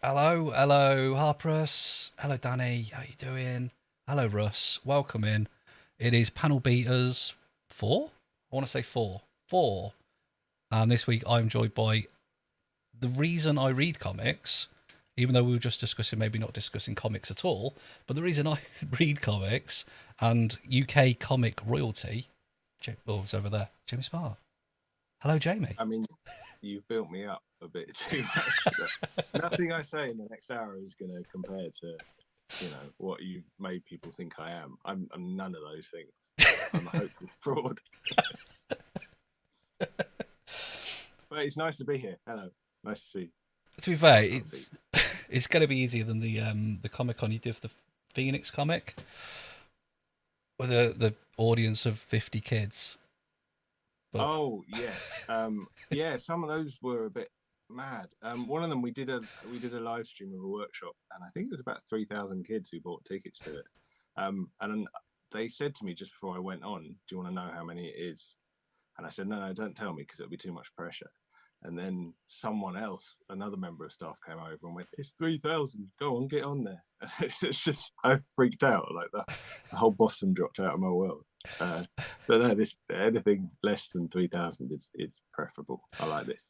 Hello, Harpers. Hello, Danny. How you doing? Hello, Russ. Welcome in. It is Panel Beaters 4? I want to say 4. 4. And this week I'm joined by the reason I read comics, even though we were just discussing maybe not discussing comics at all, but the reason I read comics and UK comic royalty. Oh, it's over there. Jamie Sparr. Hello, Jamie. I mean, you've built me up a bit too much. Nothing I say in the next hour is going to compare to, what you've made people think I am. I'm none of those things. I'm a hopeless fraud. But it's nice to be here. Hello, nice to see you. To be fair, I can't see. it's going to be easier than the Comic Con you did for the Phoenix comic with the audience of 50 kids. But Oh yes, yeah. Some of those were a bit mad. One of them we did a live stream of a workshop, and I think it was about 3,000 kids who bought tickets to it. And they said to me just before I went on, "Do you want to know how many it is?" And I said, "No, don't tell me because it'll be too much pressure." And then someone else, another member of staff, came over and went, "It's 3,000. Go on, get on there." It's just I freaked out like that. The whole bottom dropped out of my world. So no, this anything less than 3,000 is preferable. I like this.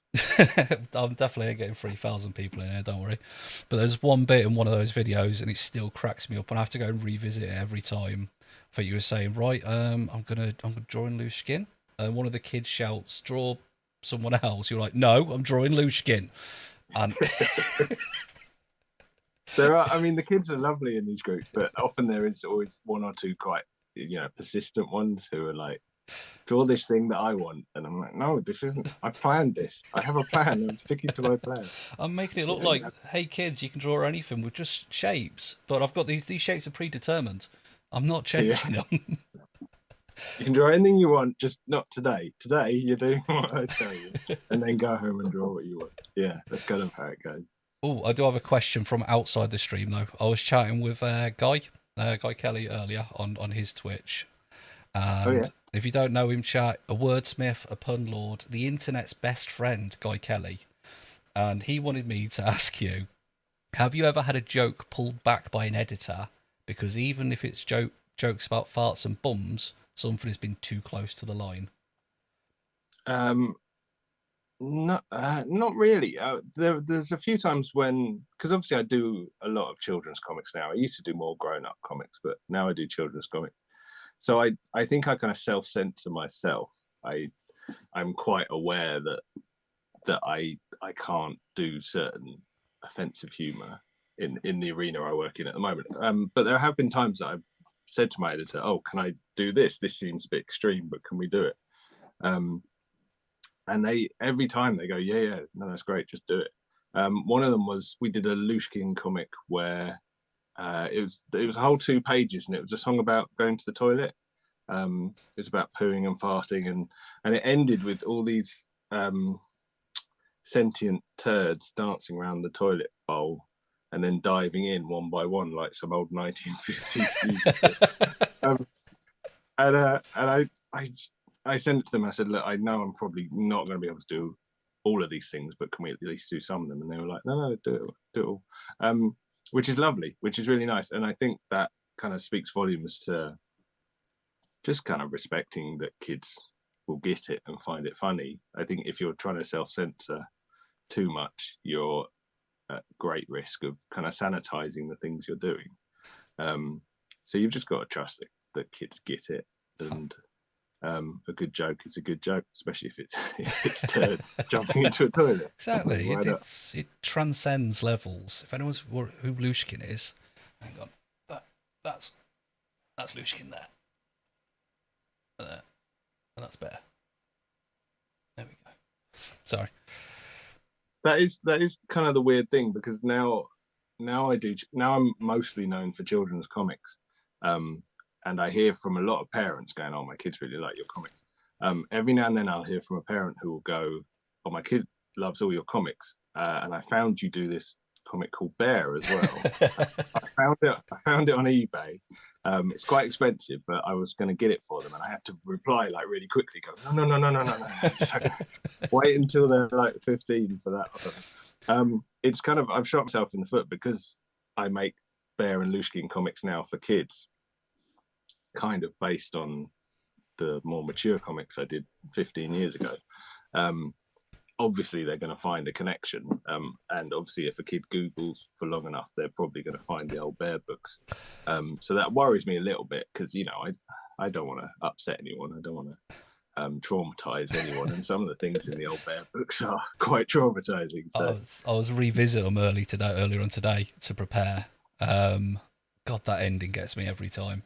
I'm definitely getting 3,000 people in here, don't worry. But there's one bit in one of those videos, and it still cracks me up, and I have to go and revisit it every time. I think you were saying, right, I'm gonna draw in loose skin, and one of the kids shouts, "Draw someone else." You're like, "No, I'm drawing loose skin," and There are, I mean, the kids are lovely in these groups, but often there is always one or two quite, persistent ones who are like, "Draw this thing that I want," and I'm like, "No, this isn't. I planned this. I have a plan. I'm sticking to my plan." I'm making it look Yeah, like, hey kids, you can draw anything with just shapes, but I've got these shapes are predetermined. I'm not yeah. changing them. You can draw anything you want, just not today. Today you're doing what I tell you, and then go home and draw what you want. Yeah, that's kind of how it goes. Oh, I do have a question from outside the stream though. I was chatting with Guy Kelly earlier on his Twitch, Oh yeah. and if you don't know him, chat a wordsmith, a pun lord, the internet's best friend, Guy Kelly, and he wanted me to ask you: have you ever had a joke pulled back by an editor because even if it's jokes about farts and bums, something has been too close to the line? Um, not really. There's a few times when, because obviously I do a lot of children's comics now. I used to do more grown-up comics, but now I do children's comics. So I think I kind of self-censor myself. I'm quite aware that I can't do certain offensive humor in the arena I work in at the moment. But there have been times that I've said to my editor, "Oh, can I do this? This seems a bit extreme, but can we do it?" Um, and they every time they go, "Yeah, yeah, no, that's great, just do it." One of them was we did a Lushkin comic where it was a whole 2 pages, and it was a song about going to the toilet. It was about pooing and farting, and it ended with all these sentient turds dancing around the toilet bowl and then diving in one by one like some old 1950s music. um, and I sent it to them. I said, "Look, I know I'm probably not going to be able to do all of these things, but can we at least do some of them?" And they were like, "No, no, do it all," which is lovely, which is really nice. And I think that kind of speaks volumes to just kind of respecting that kids will get it and find it funny. I think if you're trying to self-censor too much, you're at great risk of kind of sanitizing the things you're doing. So you've just got to trust that kids get it, and a good joke is a good joke, especially if it's if it's turd jumping into a toilet. Exactly. Why not? It transcends levels. If anyone's who Lushkin is, hang on, that that's that's Lushkin there, and that's better. There we go. Sorry. That is kind of the weird thing, because now I'm mostly known for children's comics, and I hear from a lot of parents going, "Oh, my kids really like your comics." Every now and then I'll hear from a parent who will go, "Oh, my kid loves all your comics, and I found you do this comic called Bear as well." I found it on eBay. It's quite expensive, but I was going to get it for them, and I have to reply like really quickly, go, "No, no, no, no, no, no, no." So wait until they're like 15 for that or something. It's kind of, I've shot myself in the foot because I make Bear and Lushkin comics now for kids, kind of based on the more mature comics I did 15 years ago. Um, Obviously, they're going to find a connection. And obviously, if a kid Googles for long enough, they're probably going to find the old Bear books. So that worries me a little bit because, you know, I don't want to upset anyone. I don't want to traumatize anyone. And some of the things in the old Bear books are quite traumatizing. So I was revisiting them earlier on today to prepare. God, that ending gets me every time.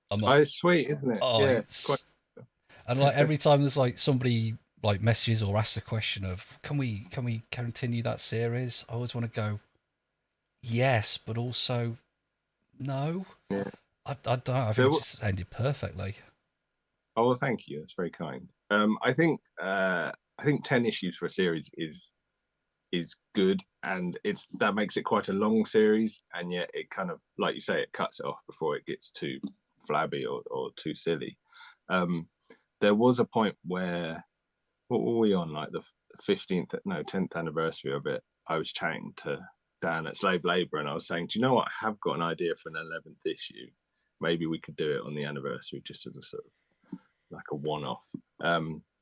I'm like, oh, it's sweet, isn't it? oh, Yeah, it's quite. it's and like every time there's like somebody like messages or asks a question of can we continue that series, I always want to go yes, but also no. Yeah. I don't know. I think There, it just ended perfectly. oh well, thank you. That's very kind. I think 10 issues for a series is good, and it's that makes it quite a long series, and yet it kind of, like you say, it cuts it off before it gets too flabby or too silly. Um, there was a point where, what were we on, like the 15th, no, 10th anniversary of it? I was chatting to Dan at Slave Labor, and I was saying, do you know what? I have got an idea for an 11th issue. Maybe we could do it on the anniversary, just as a sort of like a one-off.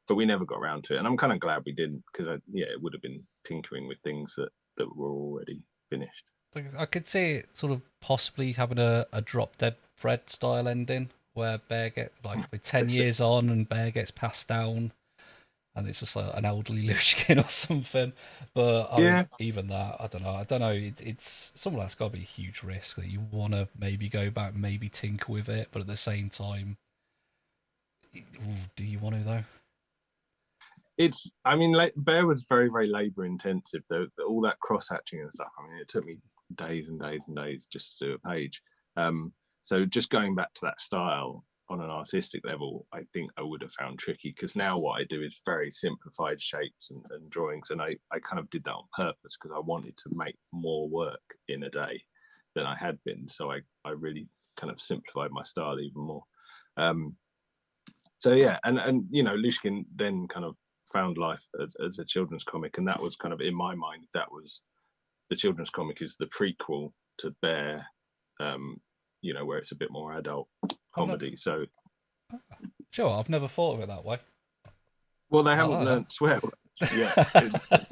But we never got around to it, and I'm kind of glad we didn't, because yeah, it would have been tinkering with things that were already finished. Like, I could see it sort of possibly having a drop dead Fred style ending where Bear get like with 10 years on and Bear gets passed down and it's just like an elderly Lushkin or something. But I mean, Yeah, even that, I don't know. I don't know. It's some of that's got to be a huge risk that you want to maybe go back, maybe tinker with it, but at the same time, do you want to though? it's. I mean, like, Bear was very, very labor intensive. Though all that cross hatching and stuff. I mean, it took me days and days and days just to do a page. So just going back to that style on an artistic level, I think I would have found tricky, because now what I do is very simplified shapes and drawings, and I kind of did that on purpose because I wanted to make more work in a day than I had been. So I really kind of simplified my style even more. Um, so yeah, and you know, Lushkin then kind of found life as a children's comic, and that was kind of, in my mind, that was, the children's comic is the prequel to Bear, um, you know, where it's a bit more adult I'm not comedy. So, sure. I've never thought of it that way. well, they I haven't like that. learned swear words yet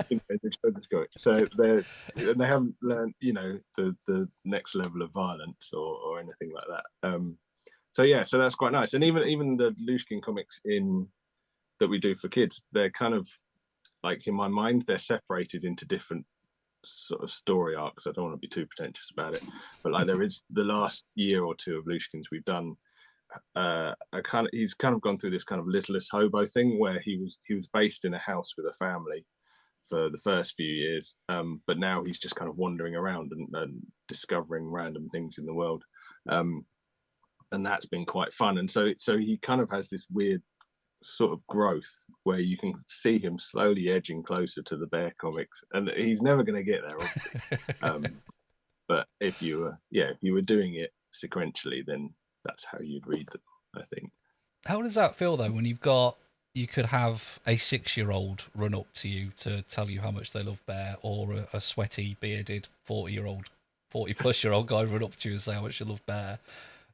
in the children's comic, so they haven't learned, you know, the next level of violence or anything like that. So yeah, so that's quite nice. And even the Lushkin comics in that we do for kids, they're kind of, like, in my mind, they're separated into different sort of story arcs. I don't want to be too pretentious about it, but like, there is the last year or two of Lushkins we've done. He's kind of gone through this kind of littlest hobo thing where he was based in a house with a family for the first few years, but now he's just kind of wandering around and discovering random things in the world, and that's been quite fun. And so he kind of has this weird sort of growth where you can see him slowly edging closer to the Bear comics, and he's never going to get there, obviously. But if you were doing it sequentially, then that's how you'd read them, I think. How does that feel though when you could have a 6 year old run up to you to tell you how much they love Bear, or a sweaty bearded 40-year-old, 40-plus-year-old guy run up to you and say how much you love Bear?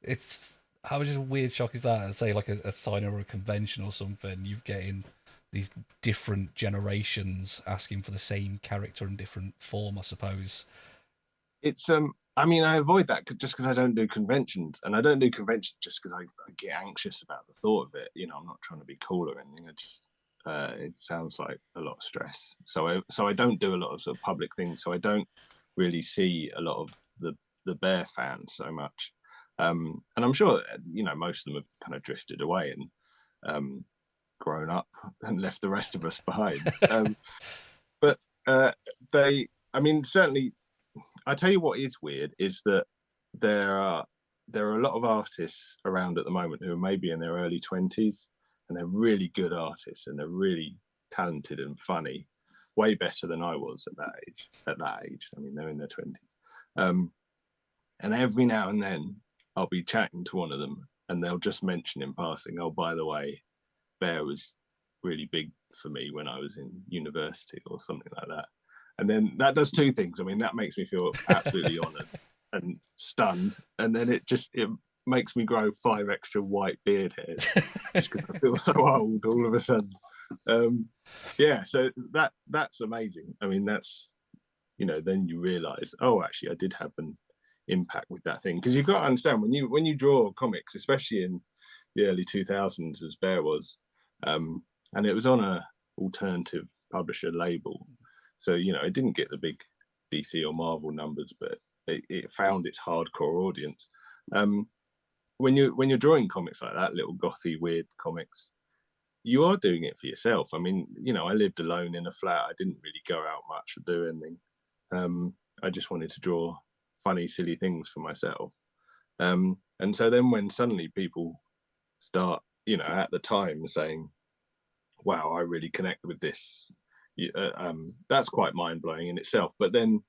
It's how much of a weird shock is that? And say like a sign or a convention or something, you've getting these different generations asking for the same character in different form, I suppose. It's I mean, I avoid that just because I don't do conventions, and I don't do conventions just because I get anxious about the thought of it. You know, I'm not trying to be cool or anything. I just it sounds like a lot of stress. So I don't do a lot of sort of public things. So I don't really see a lot of the Bear fans so much. And I'm sure that, you know, most of them have kind of drifted away and grown up and left the rest of us behind. But they, I mean, certainly, I tell you what is weird is that there are there are a lot of artists around at the moment who are maybe in their early 20s, and they're really good artists and they're really talented and funny, way better than I was at that age. I mean, they're in their 20s. Um, and every now and then I'll be chatting to one of them and they'll just mention in passing, oh, by the way, Bear was really big for me when I was in university or something like that. And then that does two things. I mean, that makes me feel absolutely honoured and stunned, and then it makes me grow 5 extra white beard hairs just because I feel so old all of a sudden. Yeah, so that's amazing. I mean, that's, then you realise, oh, actually, I did have an impact with that thing, because you've got to understand, when you draw comics, especially in the early 2000s, as Bear was, and it was on a alternative publisher label, so it didn't get the big DC or Marvel numbers, but it found its hardcore audience. When you're drawing comics like that, little gothy weird comics, you are doing it for yourself. I mean, I lived alone in a flat. I didn't really go out much or do anything. I just wanted to draw funny, silly things for myself. And so then when suddenly people start, at the time saying, wow, I really connect with this, that's quite mind blowing in itself. But then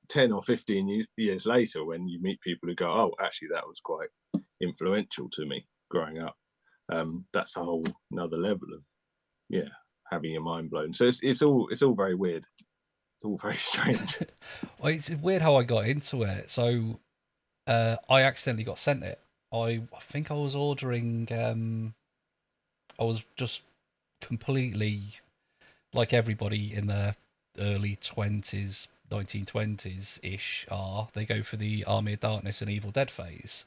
10 or 15 years later, when you meet people who go, oh, actually, that was quite influential to me growing up, that's a whole another level of, having your mind blown. So it's all very weird. It's all very strange. Well, it's weird how I got into it. So I accidentally got sent it. I think I was ordering. I was just completely like everybody in their early 20s, 1920s ish are. They go for the Army of Darkness and Evil Dead phase.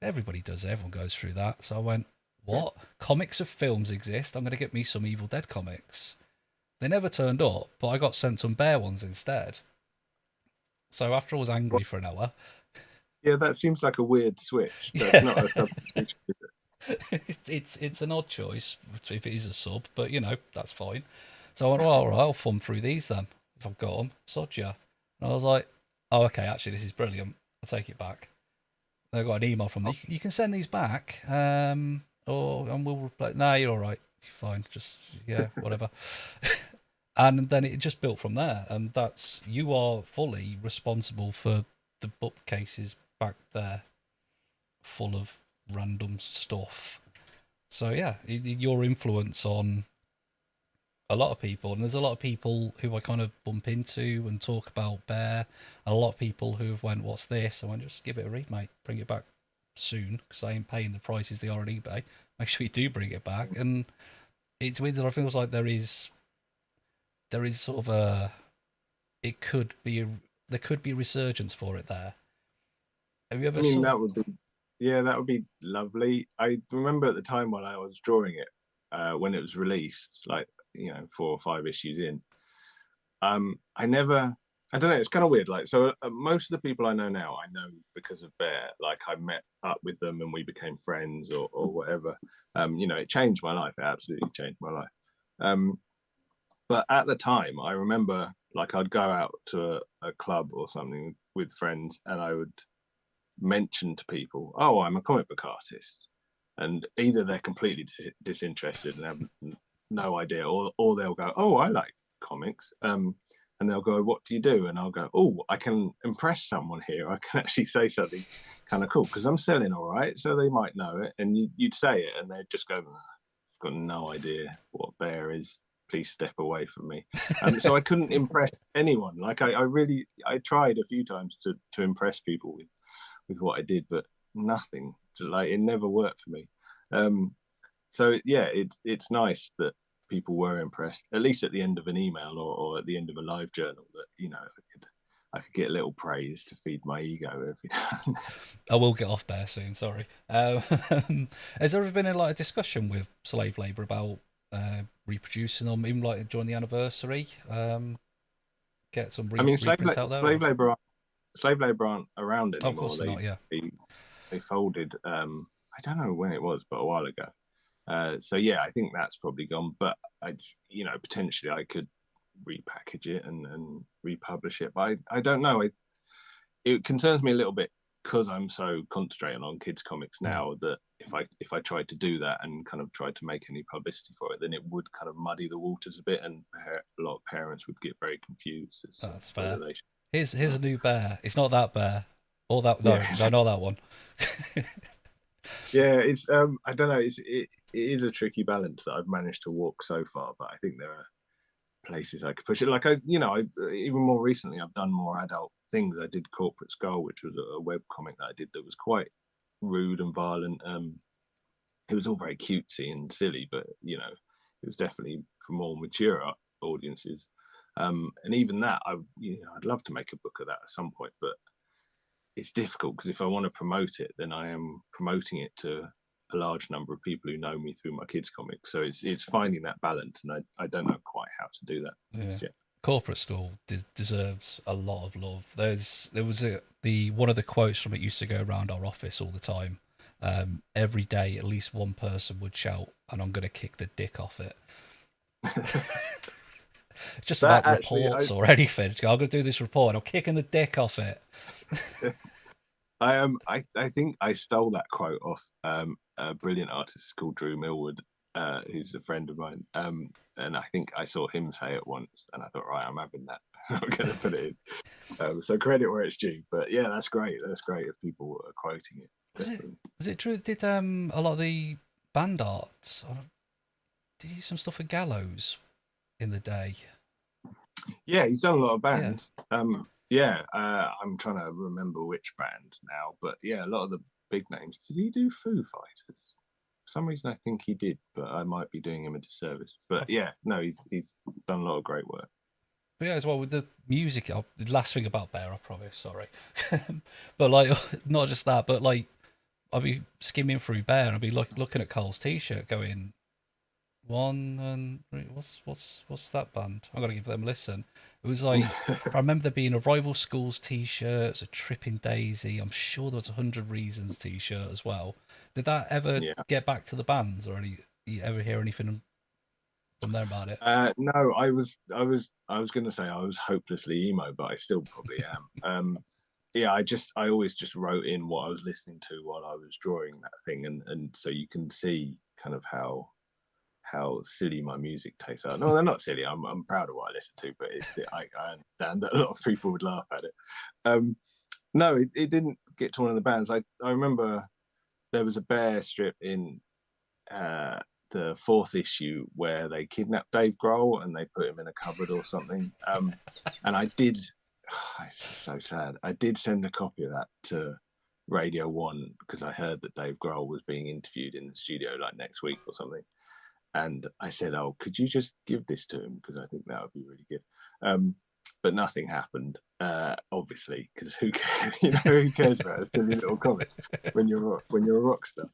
Everybody does it. Everyone goes through that. So I went, Yeah. what? Comics of films exist. I'm going to get me some Evil Dead comics. They never turned up, but I got sent some Bear ones instead. So after I was Well, angry for an hour, yeah, that seems like a weird switch. That's yeah, not a substitution, is it's an odd choice if it is a sub, but that's fine. So I went, well, all right, I'll thumb through these then. If I've got them, sod ya. And I was like, oh, okay, actually, this is brilliant. I'll take it back. And I got an email from them. You can send these back, or and we'll reply. No, you're all right. You're fine. Just yeah, whatever. And then it just built from there. And that's you are fully responsible for the bookcases back there, full of random stuff. So yeah, your influence on a lot of people, and there's a lot of people who I kind of bump into and talk about Bear, and a lot of people who have went, "What's this?" I went, "Just give it a read, mate. Bring it back soon, because I ain't paying the prices they are on eBay. Make sure you do bring it back." And it's weird that I feels like there is sort of it could be there could be a resurgence for it there. Have you I ever mean, saw? that would be, yeah, that would be lovely. I remember at the time when I was drawing it, when it was released, like 4 or 5 issues in. I never, I don't know, it's kind of weird. Like, so most of the people I know now, I know because of Bear. Like, I met up with them and we became friends, or whatever. It changed my life. It absolutely changed my life. Um, but at the time, I remember, like, I'd go out to a club or something with friends, and I would mention to people, "Oh, I'm a comic book artist," and either they're completely disinterested and have no idea, or they'll go, "Oh, I like comics," and they'll go, "What do you do?" And I'll go, "Oh, I can impress someone here. I can actually say something kind of cool because I'm selling all right, so they might know it." And you'd say it, and they'd just go, "I've got no idea what Bear is. Please step away from me." So I couldn't impress anyone. Like, I tried a few times to impress people with what I did, but nothing. Like, it never worked for me. So yeah, it's nice that people were impressed, at least at the end of an email, or at the end of a live journal, that I could get a little praise to feed my ego every now. I will get off Bear soon. Sorry. Has there ever been like a discussion with slave labour about reproducing them, even like during the anniversary? Get some I mean, reprints out there, or slave labor aren't around oh, of anymore. course they're not. Yeah, They folded. I don't know when it was, but a while ago. So yeah, I think that's probably gone. But potentially I could repackage it and republish it. But I don't know. It concerns me a little bit because I'm so concentrating on kids comics now, that if I tried to do that and kind of tried to make any publicity for it, then it would kind of muddy the waters a bit, and a lot of parents would get very confused as to that's fair. whether they should. Here's a new Bear. It's not that Bear. Or that Yeah. no, not that one. Yeah, it's I don't know, it is a tricky balance that I've managed to walk so far, but I think places I could push it. Like I even more recently, I've done more adult things. I did Corporate Skull, which was a web comic that I did that was quite rude and violent. It was all very cutesy and silly, but it was definitely for more mature audiences. And even that, I'd love to make a book of that at some point, but it's difficult because if I want to promote it, then I am promoting it to a large number of people who know me through my kids' comics. So it's finding that balance, and I don't know quite how to do that Yeah. just yet. Corporate Store deserves a lot of love. There was the one of the quotes from it used to go around our office all the time. Every day, at least one person would shout, "And I'm going to kick the dick off it." Just That about actually, reports or anything. I'm going to do this report, and I'm kicking the dick off it. I think I stole that quote off a brilliant artist called Drew Millwood, who's a friend of mine. And I think I saw him say it once, and I thought, right, I'm having that. I'm going to put it in. So credit where it's due. But yeah, that's great. That's great if people are quoting it. Was it Drew that did a lot of the band art? Did he do some stuff for Gallows in the day? Yeah, he's done a lot of Yeah. bands. I'm trying to remember which band now, but yeah, a lot of the big names. Did he do Foo Fighters? For some reason, I think he did, but I might be doing him a disservice. But yeah, no, he's done a lot of great work. But yeah, as well with the music. The last thing about Bear, I promise. Sorry, but like not just that, but like I'll be skimming through Bear and I'll be looking at Cole's t-shirt, going one and what's that band? I got to give them a listen. It was like I remember there being a Rival Schools t-shirt, a Tripping Daisy. I'm sure there was a 100 Reasons t-shirt as well. Did that ever Yeah. get back to the bands, or you ever hear anything from them about it? No, I was going to say I was hopelessly emo, but I still probably am. Yeah, I always just wrote in what I was listening to while I was drawing that thing, and so you can see kind of how silly my music tastes are. No, they're not silly. I'm proud of what I listen to, but I understand that a lot of people would laugh at it. No, it didn't get to one of the bands. I remember there was a Bear strip in the fourth issue where they kidnapped Dave Grohl and they put him in a cupboard or something. And I did, it's so sad. I did send a copy of that to Radio 1 because I heard that Dave Grohl was being interviewed in the studio like next week or something. And I said, "Oh, could you just give this to him? Because I think that would be really good." But nothing happened, obviously, because who cares? Who cares about a silly little comic when you're a rock star?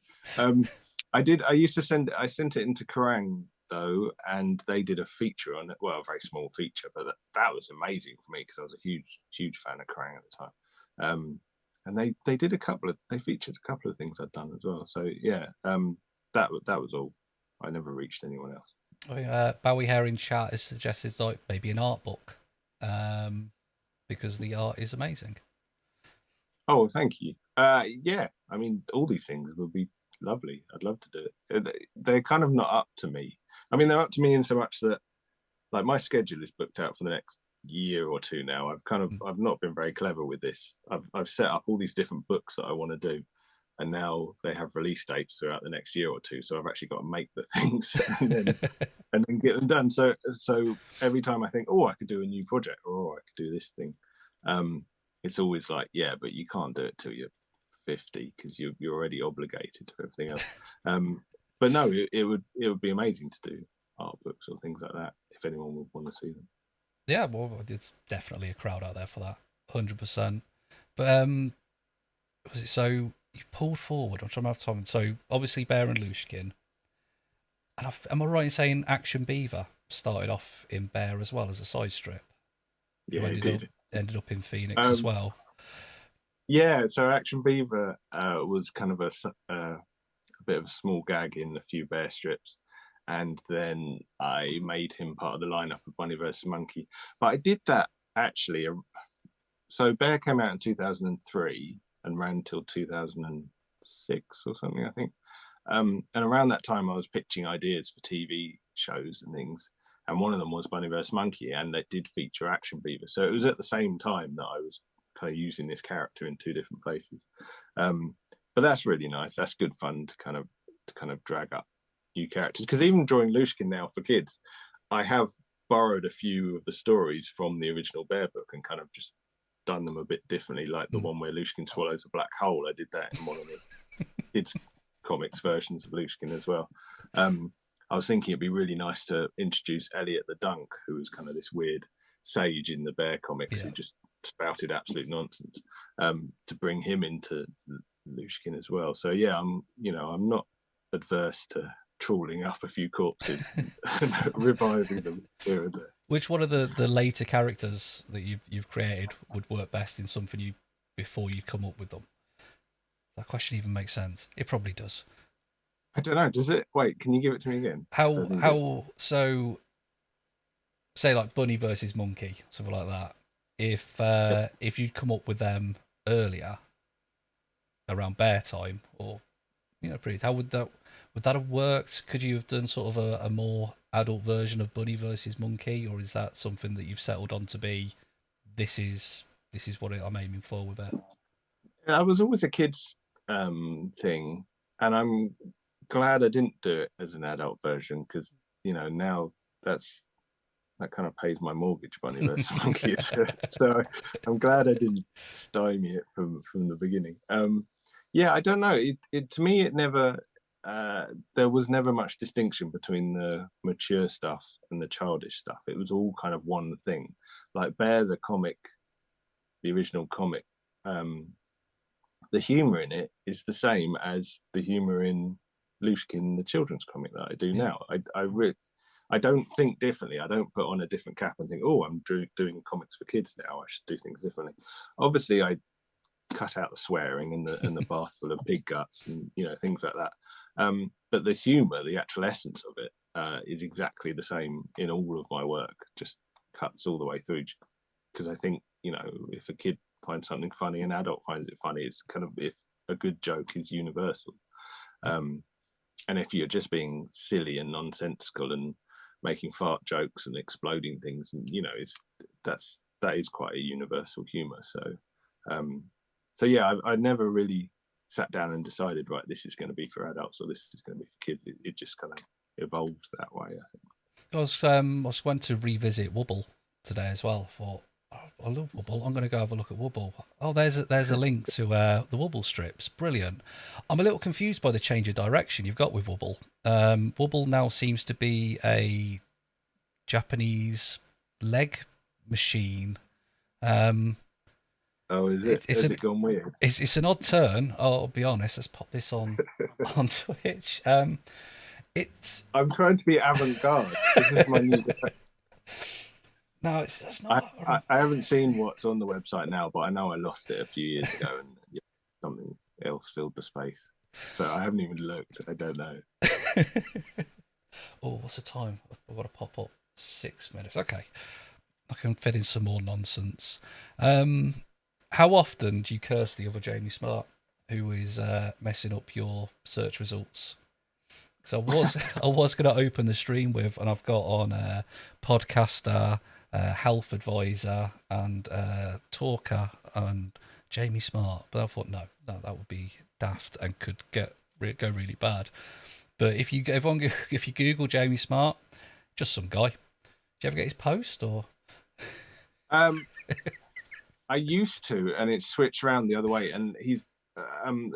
I used to send. I sent it into Kerrang though, and they did a feature on it. Well, a very small feature, but that was amazing for me because I was a huge fan of Kerrang at the time. And they did they featured a couple of things I'd done as well. So yeah, that was all. I never reached anyone else. I think Bowie Hare in chat has suggested like maybe an art book, because the art is amazing. Oh, thank you. Yeah, I mean, all these things would be lovely. I'd love to do it. They're kind of not up to me. I mean, they're up to me in so much that, like, my schedule is booked out for the next year or two now. I've not been very clever with this. I've set up all these different books that I want to do, and now they have release dates throughout the next year or two. So I've actually got to make the things and then get them done. So every time I think, oh, I could do a new project, or oh, I could do this thing, it's always like, yeah, but you can't do it till you're 50 because you're already obligated to everything else. But no, it would be amazing to do art books or things like that if anyone would want to see them. Yeah, well, there's definitely a crowd out there for that, 100%. But was it so you pulled forward? I'm trying to have time. So obviously Bear and Lushkin, and am I right in saying Action Beaver started off in Bear as well as a side strip? Yeah, Who it did. ended up in Phoenix as well. Yeah, so Action Beaver was kind of a bit of a small gag in a few Bear strips, and then I made him part of the lineup of Bunny vs Monkey. But I did that actually. So Bear came out in 2003 and ran till 2006 or something, I think. And around that time, I was pitching ideas for TV shows and things. And one of them was Bunny vs Monkey, and they did feature Action Beaver. So it was at the same time that I was kind of using this character in two different places. But that's really nice. That's good fun to kind of drag up new characters. Because even drawing Lushkin now for kids, I have borrowed a few of the stories from the original Bear book and kind of just done them a bit differently, like the one where Lushkin swallows a black hole. I did that in one of the kids comics versions of Lushkin as well. I was thinking it'd be really nice to introduce Elliot the Dunk, who was kind of this weird sage in the Bear comics who just spouted absolute nonsense, to bring him into Lushkin as well. So yeah, I'm not adverse to trawling up a few corpses and reviving them here and there. Which one of the later characters that you've created would work best in something before you come up with them? That question even makes sense. It probably does. I don't know. Does it? Wait, can you give it to me again? So say like bunny versus monkey, something like that. If you'd come up with them earlier, around bear time, or pretty, how would that have worked? Could you have done sort of a more adult version of bunny versus monkey, or is that something that you've settled on to be? This is what I'm aiming for with it. I was always a kids thing, and I'm glad I didn't do it as an adult version, because now that kind of pays my mortgage, bunny versus monkey. So I'm glad I didn't stymie it from the beginning. Yeah, I don't know. It to me, it never. There was never much distinction between the mature stuff and the childish stuff. It was all kind of one thing. Like Bear, the comic, the original comic, the humor in it is the same as the humor in Lushkin, the children's comic that I do now. I don't think differently. I don't put on a different cap and think, oh, I'm doing comics for kids now, I should do things differently. Obviously, I cut out the swearing and the bath full of pig guts and things like that. But the humor, the actual essence of it, is exactly the same in all of my work. Just cuts all the way through. Because I think if a kid finds something funny, an adult finds it funny. It's kind of, if a good joke is universal. And if you're just being silly and nonsensical and making fart jokes and exploding things, and that is quite a universal humor. So yeah, I never really sat down and decided, right, this is going to be for adults or this is going to be for kids. It just kind of evolves that way, I think. I was going to revisit Wubble today as well. Thought, oh, I love Wubble. I'm going to go have a look at Wubble. Oh, there's a link to the Wubble strips. Brilliant. I'm a little confused by the change of direction you've got with Wubble. Wubble now seems to be a Japanese leg machine. Oh, is it? Has it gone weird? It's an odd turn. I'll be honest. Let's pop this on Twitch. It's. I'm trying to be avant-garde. This is my new. No, it's not. I haven't seen what's on the website now, but I know I lost it a few years ago, and something else filled the space. So I haven't even looked. I don't know. Oh, what's the time? I've got to pop up 6 minutes. Okay, I can fit in some more nonsense. How often do you curse the other Jamie Smart, who is messing up your search results? Because I was going to open the stream with, and I've got on podcaster, health advisor, and talker, and Jamie Smart. But I thought no, that would be daft and could go really bad. But if you Google Jamie Smart, just some guy. Do you ever get his post or? I used to, and it switched around the other way. And he's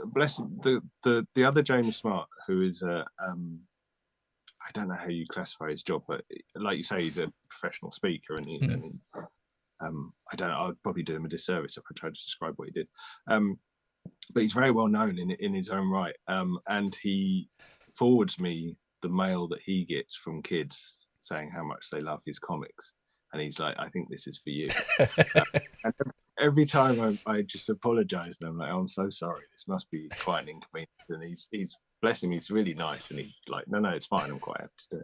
bless the other Jamie Smart, who is I don't know how you classify his job, but like you say, he's a professional speaker, and I don't know, I'd probably do him a disservice if I tried to describe what he did. But he's very well known in his own right, and he forwards me the mail that he gets from kids saying how much they love his comics, and he's like, I think this is for you. And every time I just apologize, and I'm like, oh, I'm so sorry, this must be quite an inconvenience. And he's bless him, he's really nice, and he's like, no, it's fine, I'm quite happy to do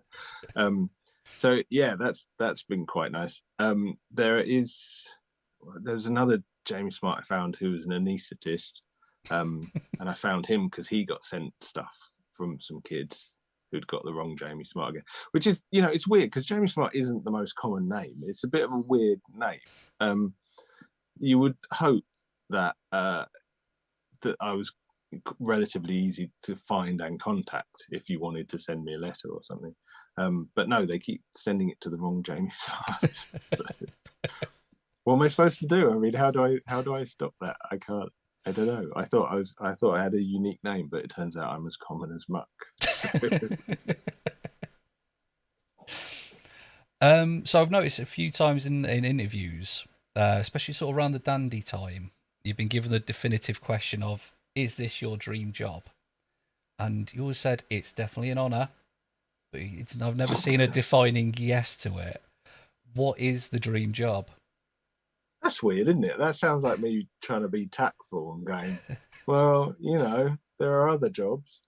it. So yeah, that's been quite nice. There's another Jamie Smart I found who was an anaesthetist, and I found him because he got sent stuff from some kids who'd got the wrong Jamie Smart again, which is, it's weird because Jamie Smart isn't the most common name. It's a bit of a weird name. You would hope that that I was relatively easy to find and contact if you wanted to send me a letter or something. But no, they keep sending it to the wrong Jamie's files. So, what am I supposed to do? I mean, how do I stop that? I can't. I don't know. I thought I had a unique name, but it turns out I'm as common as muck. So, So I've noticed a few times in interviews, especially sort of around the dandy time, you've been given the definitive question of, "Is this your dream job?" And you always said it's definitely an honour, but I've never seen a defining yes to it. What is the dream job? that's weird, isn't it? That sounds like me trying to be tactful and going, well, there are other jobs.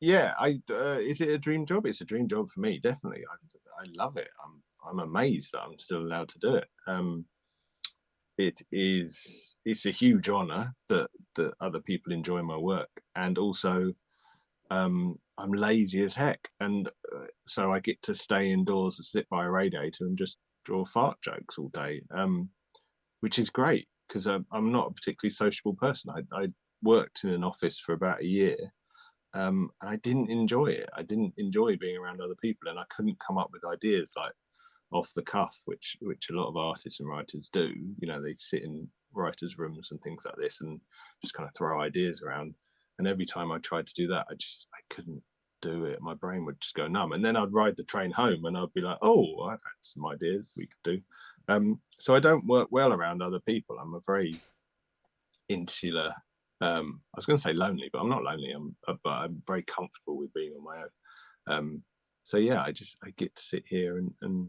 Yeah, is it a dream job? It's a dream job for me, definitely. I love it. I'm amazed that I'm still allowed to do it. It's a huge honor that other people enjoy my work, and also I'm lazy as heck, and so I get to stay indoors and sit by a radiator and just draw fart jokes all day, which is great because I'm not a particularly sociable person. I worked in an office for about a year, and I didn't enjoy it. I didn't enjoy being around other people, and I couldn't come up with ideas like off the cuff, which a lot of artists and writers do. They sit in writers' rooms and things like this and just kind of throw ideas around. And every time I tried to do that, I couldn't do it. My brain would just go numb. And then I'd ride the train home and I'd be like, oh, I've had some ideas we could do. So I don't work well around other people. I'm a very insular. I was going to say lonely, but I'm not lonely. But I'm very comfortable with being on my own. So yeah, I get to sit here and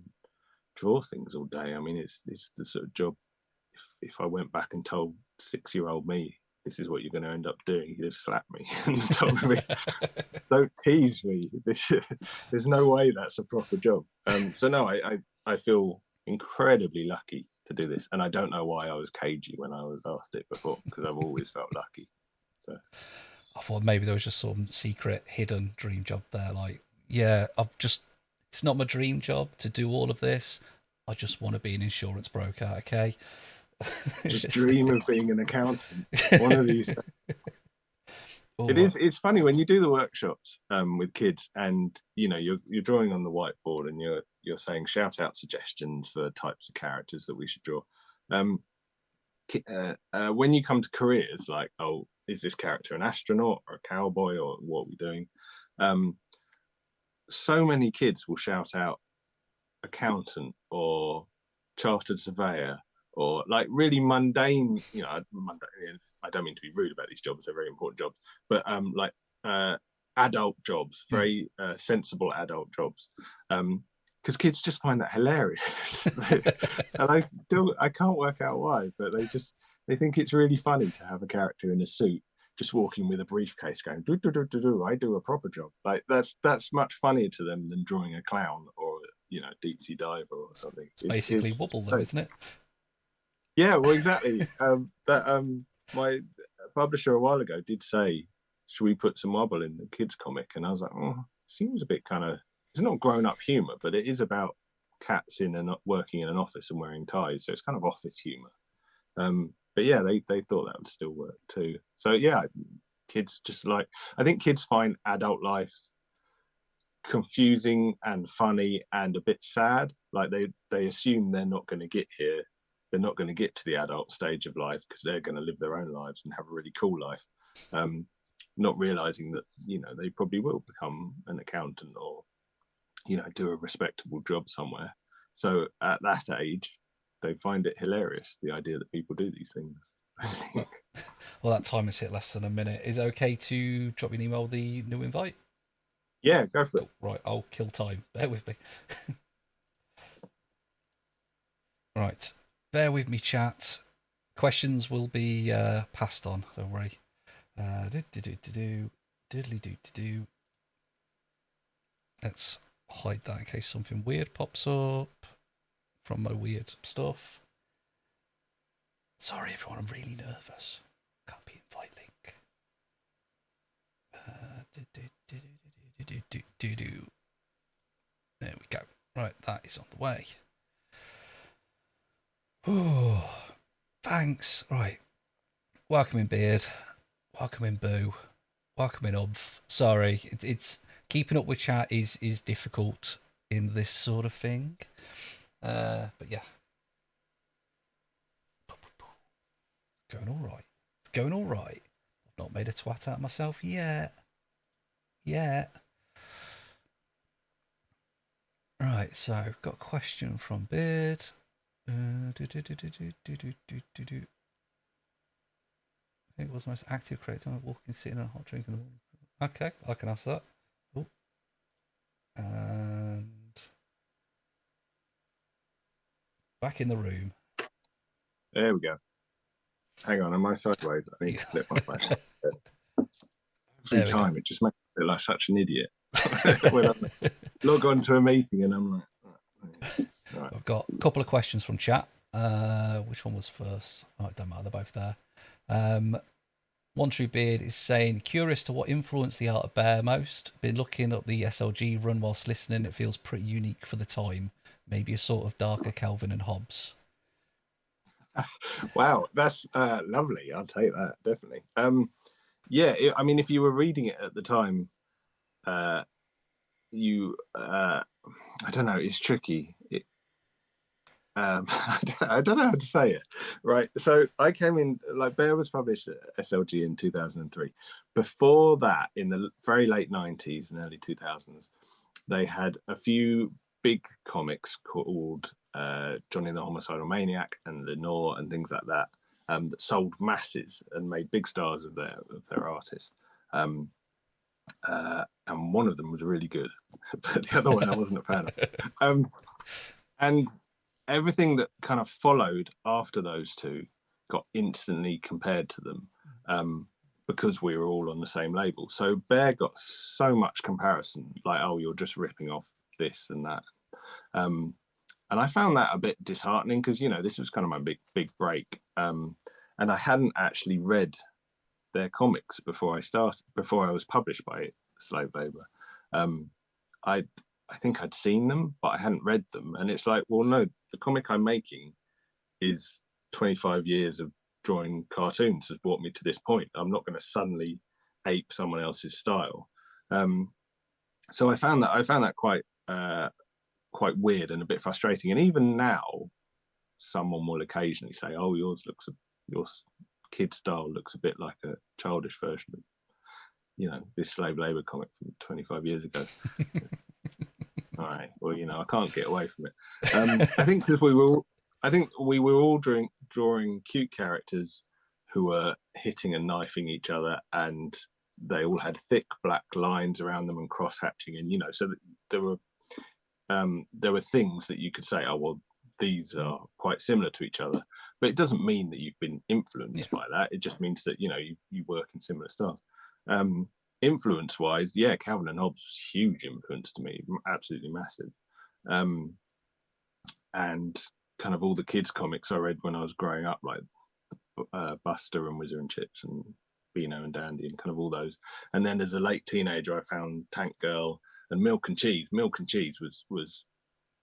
draw things all day. I mean, it's the sort of job. If I went back and told 6-year-old me this is what you're going to end up doing, he'd have slapped me and told me, "Don't tease me. There's no way that's a proper job." So no, I feel incredibly lucky to do this, and I don't know why I was cagey when I was asked it before, because I've always felt lucky. So I thought maybe there was just some secret hidden dream job there. Like, yeah, it's not my dream job to do all of this. I just want to be an insurance broker, okay? just dream of being an accountant one of these. It Oh, is. It's funny when you do the workshops with kids, and you're drawing on the whiteboard, and you're saying shout out suggestions for types of characters that we should draw. Um, when you come to careers, like, oh, is this character an astronaut or a cowboy, or what are we doing? So many kids will shout out accountant or chartered surveyor, or like really mundane, I don't mean to be rude about these jobs, they're very important jobs, but like adult jobs, very sensible adult jobs, because kids just find that hilarious. And I can't work out why, but they think it's really funny to have a character in a suit just walking with a briefcase going do do do do do. I do a proper job. Like that's much funnier to them than drawing a clown or deep sea diver or something. it's basically wobble though, isn't it? Yeah, well, exactly. That My publisher a while ago did say, should we put some wobble in the kids comic? And I was like, oh, seems a bit kind of, it's not grown up humor, but it is about cats in and working in an office and wearing ties, so it's kind of office humor. But yeah, they thought that would still work too. So yeah, kids just like, I think kids find adult life confusing and funny and a bit sad. Like they assume they're not going to get here, they're not going to get to the adult stage of life because they're going to live their own lives and have a really cool life, not realizing that they probably will become an accountant or do a respectable job somewhere. So at that age they find it hilarious, the idea that people do these things. Well, well, that time has hit less than a minute. Is it okay to drop you an email with the new invite? Yeah, go for it. Cool. Right, I'll kill time. Bear with me. Right, bear with me, chat. Questions will be passed on. Don't worry. Diddly do. Let's hide that in case something weird pops up from my weird stuff. Sorry, everyone. I'm really nervous. Copy invite link. There we go. Right, that is on the way. Ooh, thanks. Right. Welcome in Beard. Welcome in Boo. Welcome in Umph. Sorry, it's keeping up with chat is difficult in this sort of thing. But yeah, going all right. It's going all right. I've not made a twat out of myself yet. Yet. Right, so I've got a question from Beard. I think it was the most active creator on walking, sitting, and a hot drink in the morning. Okay, I can ask that. Oh. And back in the room. There we go. Hang on, am I sideways? I need to flip my phone. Every time it just makes me feel like such an idiot when I log on to a meeting and I'm like, right. I've got a couple of questions from chat. Which one was first? Oh, it don't matter, they're both there. One True Beard is saying, curious to what influenced the art of bear most. Been looking up the SLG run whilst listening. It feels pretty unique for the time. Maybe a sort of darker Calvin and Hobbes. Wow, that's lovely. I'll take that, definitely. Yeah, I mean, if you were reading it at the time, you I don't know, it's tricky. I don't know how to say it, right? So I came in, like, Bear was published at SLG in 2003. Before that, in the very late 90s and early 2000s, they had a few big comics called Johnny the Homicidal Maniac and Lenore and things like that, that sold masses and made big stars of their artists. And one of them was really good, but the other one I wasn't a fan of. And everything that kind of followed after those two got instantly compared to them, because we were all on the same label. So Bear got so much comparison, like, oh, you're just ripping off this and that. And I found that a bit disheartening because, you know, this was kind of my big break. And I hadn't actually read their comics before I was published by Slave Labor. I think I'd seen them, but I hadn't read them. And it's like, well, no, the comic I'm making is 25 years of drawing cartoons has brought me to this point. I'm not going to suddenly ape someone else's style. So I found that quite weird and a bit frustrating. And even now, someone will occasionally say, "Oh, your kid style looks a bit like a childish version of, you know, this slave labor comic from 25 years ago." All right, well, you know, I can't get away from it. I think because we were all drawing cute characters who were hitting and knifing each other, and they all had thick black lines around them and cross hatching, and, you know, so there were things that you could say, oh, well, these are quite similar to each other, but it doesn't mean that you've been influenced by that. It just means that, you know, you work in similar styles. Influence wise, yeah, Calvin and Hobbes was huge influence to me, absolutely massive. And kind of all the kids comics I read when I was growing up, like Buster and Whizzer and Chips and Beano and Dandy and kind of all those. And then as a late teenager, I found Tank Girl and Milk and Cheese. Milk and Cheese was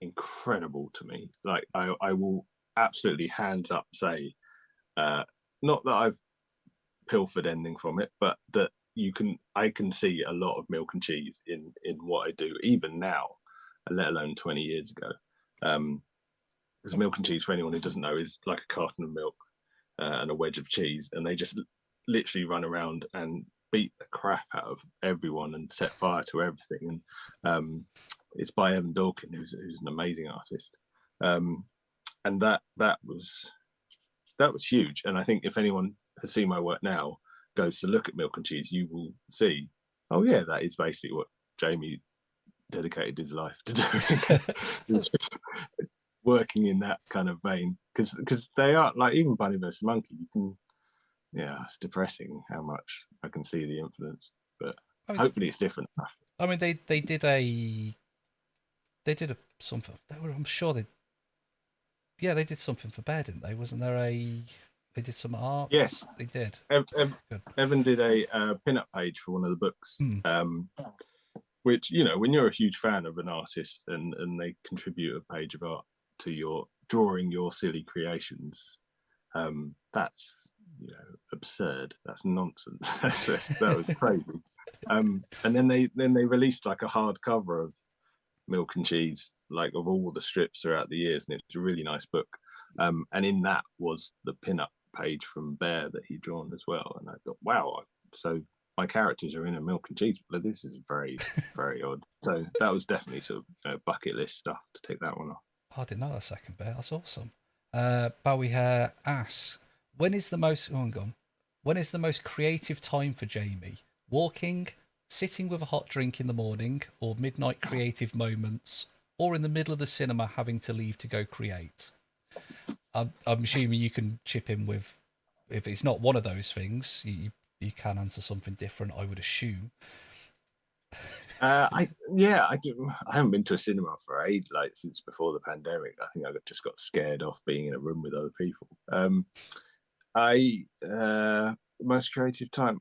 incredible to me. Like, I will absolutely hands up say, not that I've pilfered anything from it, but that I can see a lot of Milk and Cheese in what I do, even now, let alone 20 years ago. Because Milk and Cheese, for anyone who doesn't know, is like a carton of milk and a wedge of cheese, and they just literally run around and beat the crap out of everyone and set fire to everything. And it's by Evan Dawkin, who's an amazing artist. And that was huge. And I think if anyone has seen my work now, goes to look at Milk and Cheese, you will see, oh yeah, that is basically what Jamie dedicated his life to doing. It's just working in that kind of vein, because they are, like, even Bunny versus Monkey, you can, yeah, it's depressing how much I can see the influence, but hopefully it's different enough. I mean, they did something. I'm sure they did something for Bear, didn't they? Wasn't there they did some art? Yes, they did. Evan did a pin-up page for one of the books, which, you know, when you're a huge fan of an artist and they contribute a page of art to your drawing your silly creations, that's, you know, absurd. That's nonsense. That was crazy. And then they released like a hardcover of Milk and Cheese, like of all the strips throughout the years, and it's a really nice book. And in that was the pin-up page from Bear that he'd drawn as well. And I thought, wow, so my characters are in a Milk and Cheese, but this is very, very odd. So that was definitely sort of bucket list stuff to take that one off. Oh, I didn't know that second bit. That's awesome. Bowie Hair asks, when is the most? Oh, hang on. When is the most creative time for Jamie? Walking, sitting with a hot drink in the morning, or midnight creative moments, or in the middle of the cinema having to leave to go create? I'm assuming you can chip in with, if it's not one of those things, you can answer something different, I would assume. I do. I haven't been to a cinema for since before the pandemic. I think I just got scared off being in a room with other people. Most creative time.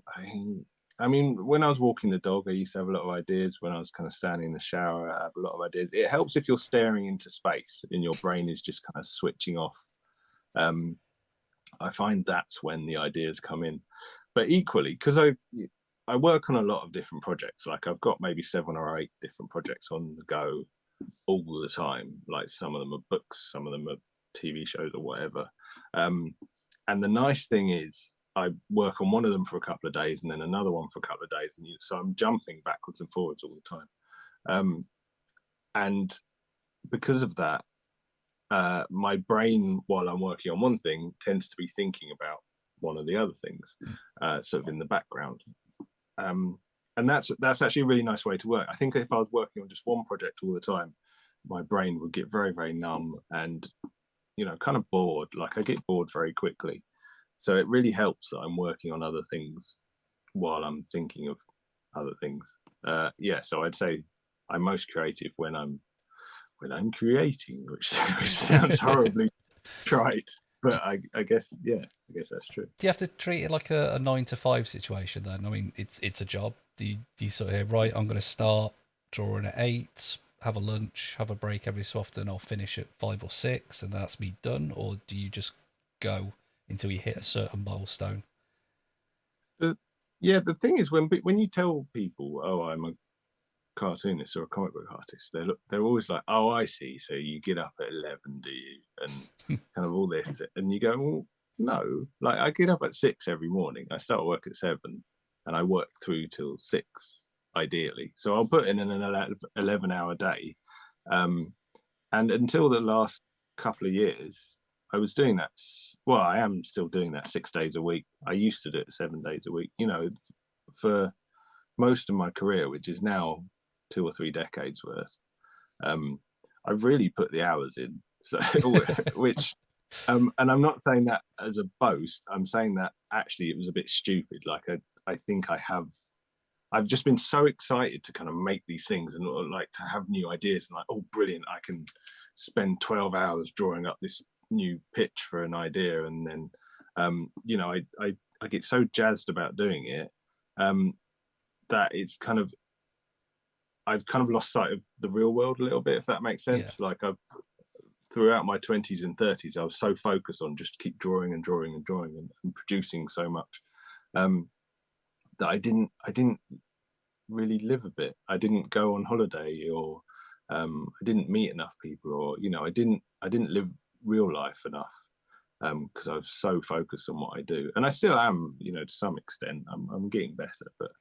I mean, when I was walking the dog, I used to have a lot of ideas. When I was kind of standing in the shower, I have a lot of ideas. It helps if you're staring into space and your brain is just kind of switching off. I find that's when the ideas come in. But equally, because I work on a lot of different projects. Like I've got maybe 7 or 8 different projects on the go all the time. Like some of them are books, some of them are TV shows or whatever. And the nice thing is I work on one of them for a couple of days and then another one for a couple of days. And so I'm jumping backwards and forwards all the time. And because of that, my brain, while I'm working on one thing, tends to be thinking about one of the other things, sort of in the background. And that's actually a really nice way to work. I think if I was working on just one project all the time, my brain would get very, very numb and, kind of bored. Like I get bored very quickly. So it really helps that I'm working on other things while I'm thinking of other things. So I'd say I'm most creative when I'm creating, which sounds horribly trite, but I guess that's true. Do you have to treat it like a 9 to 5 situation then? I mean, it's a job. Do you sort of, right, I'm going to start drawing at 8, have a lunch, have a break every so often, I'll finish at 5 or 6, and that's me done? Or do you just go until you hit a certain milestone? The thing is, when you tell people, oh, I'm a cartoonist or a comic book artist, they're always like, oh, I see, so you get up at 11, do you, and kind of all this, and you go, well, no, like I get up at 6 every morning, I start work at 7 and I work through till 6 ideally, so I'll put in an 11-hour day, and until the last couple of years I was doing that. Well, I am still doing that 6 days a week. I used to do it 7 days a week, for most of my career, which is now 2 or 3 decades worth. I've really put the hours in, so which and I'm not saying that as a boast. I'm saying that actually it was a bit stupid. Like I think I've just been so excited to kind of make these things and like to have new ideas and like, oh, brilliant, I can spend 12 hours drawing up this new pitch for an idea, and then I get so jazzed about doing it that it's kind of, I've kind of lost sight of the real world a little bit, if that makes sense. Yeah. Like throughout my 20s and 30s, I was so focused on just keep drawing and drawing and drawing and producing so much that I didn't really live a bit. I didn't go on holiday, or I didn't meet enough people, or I didn't live real life enough because I was so focused on what I do, and I still am, to some extent. I'm getting better, but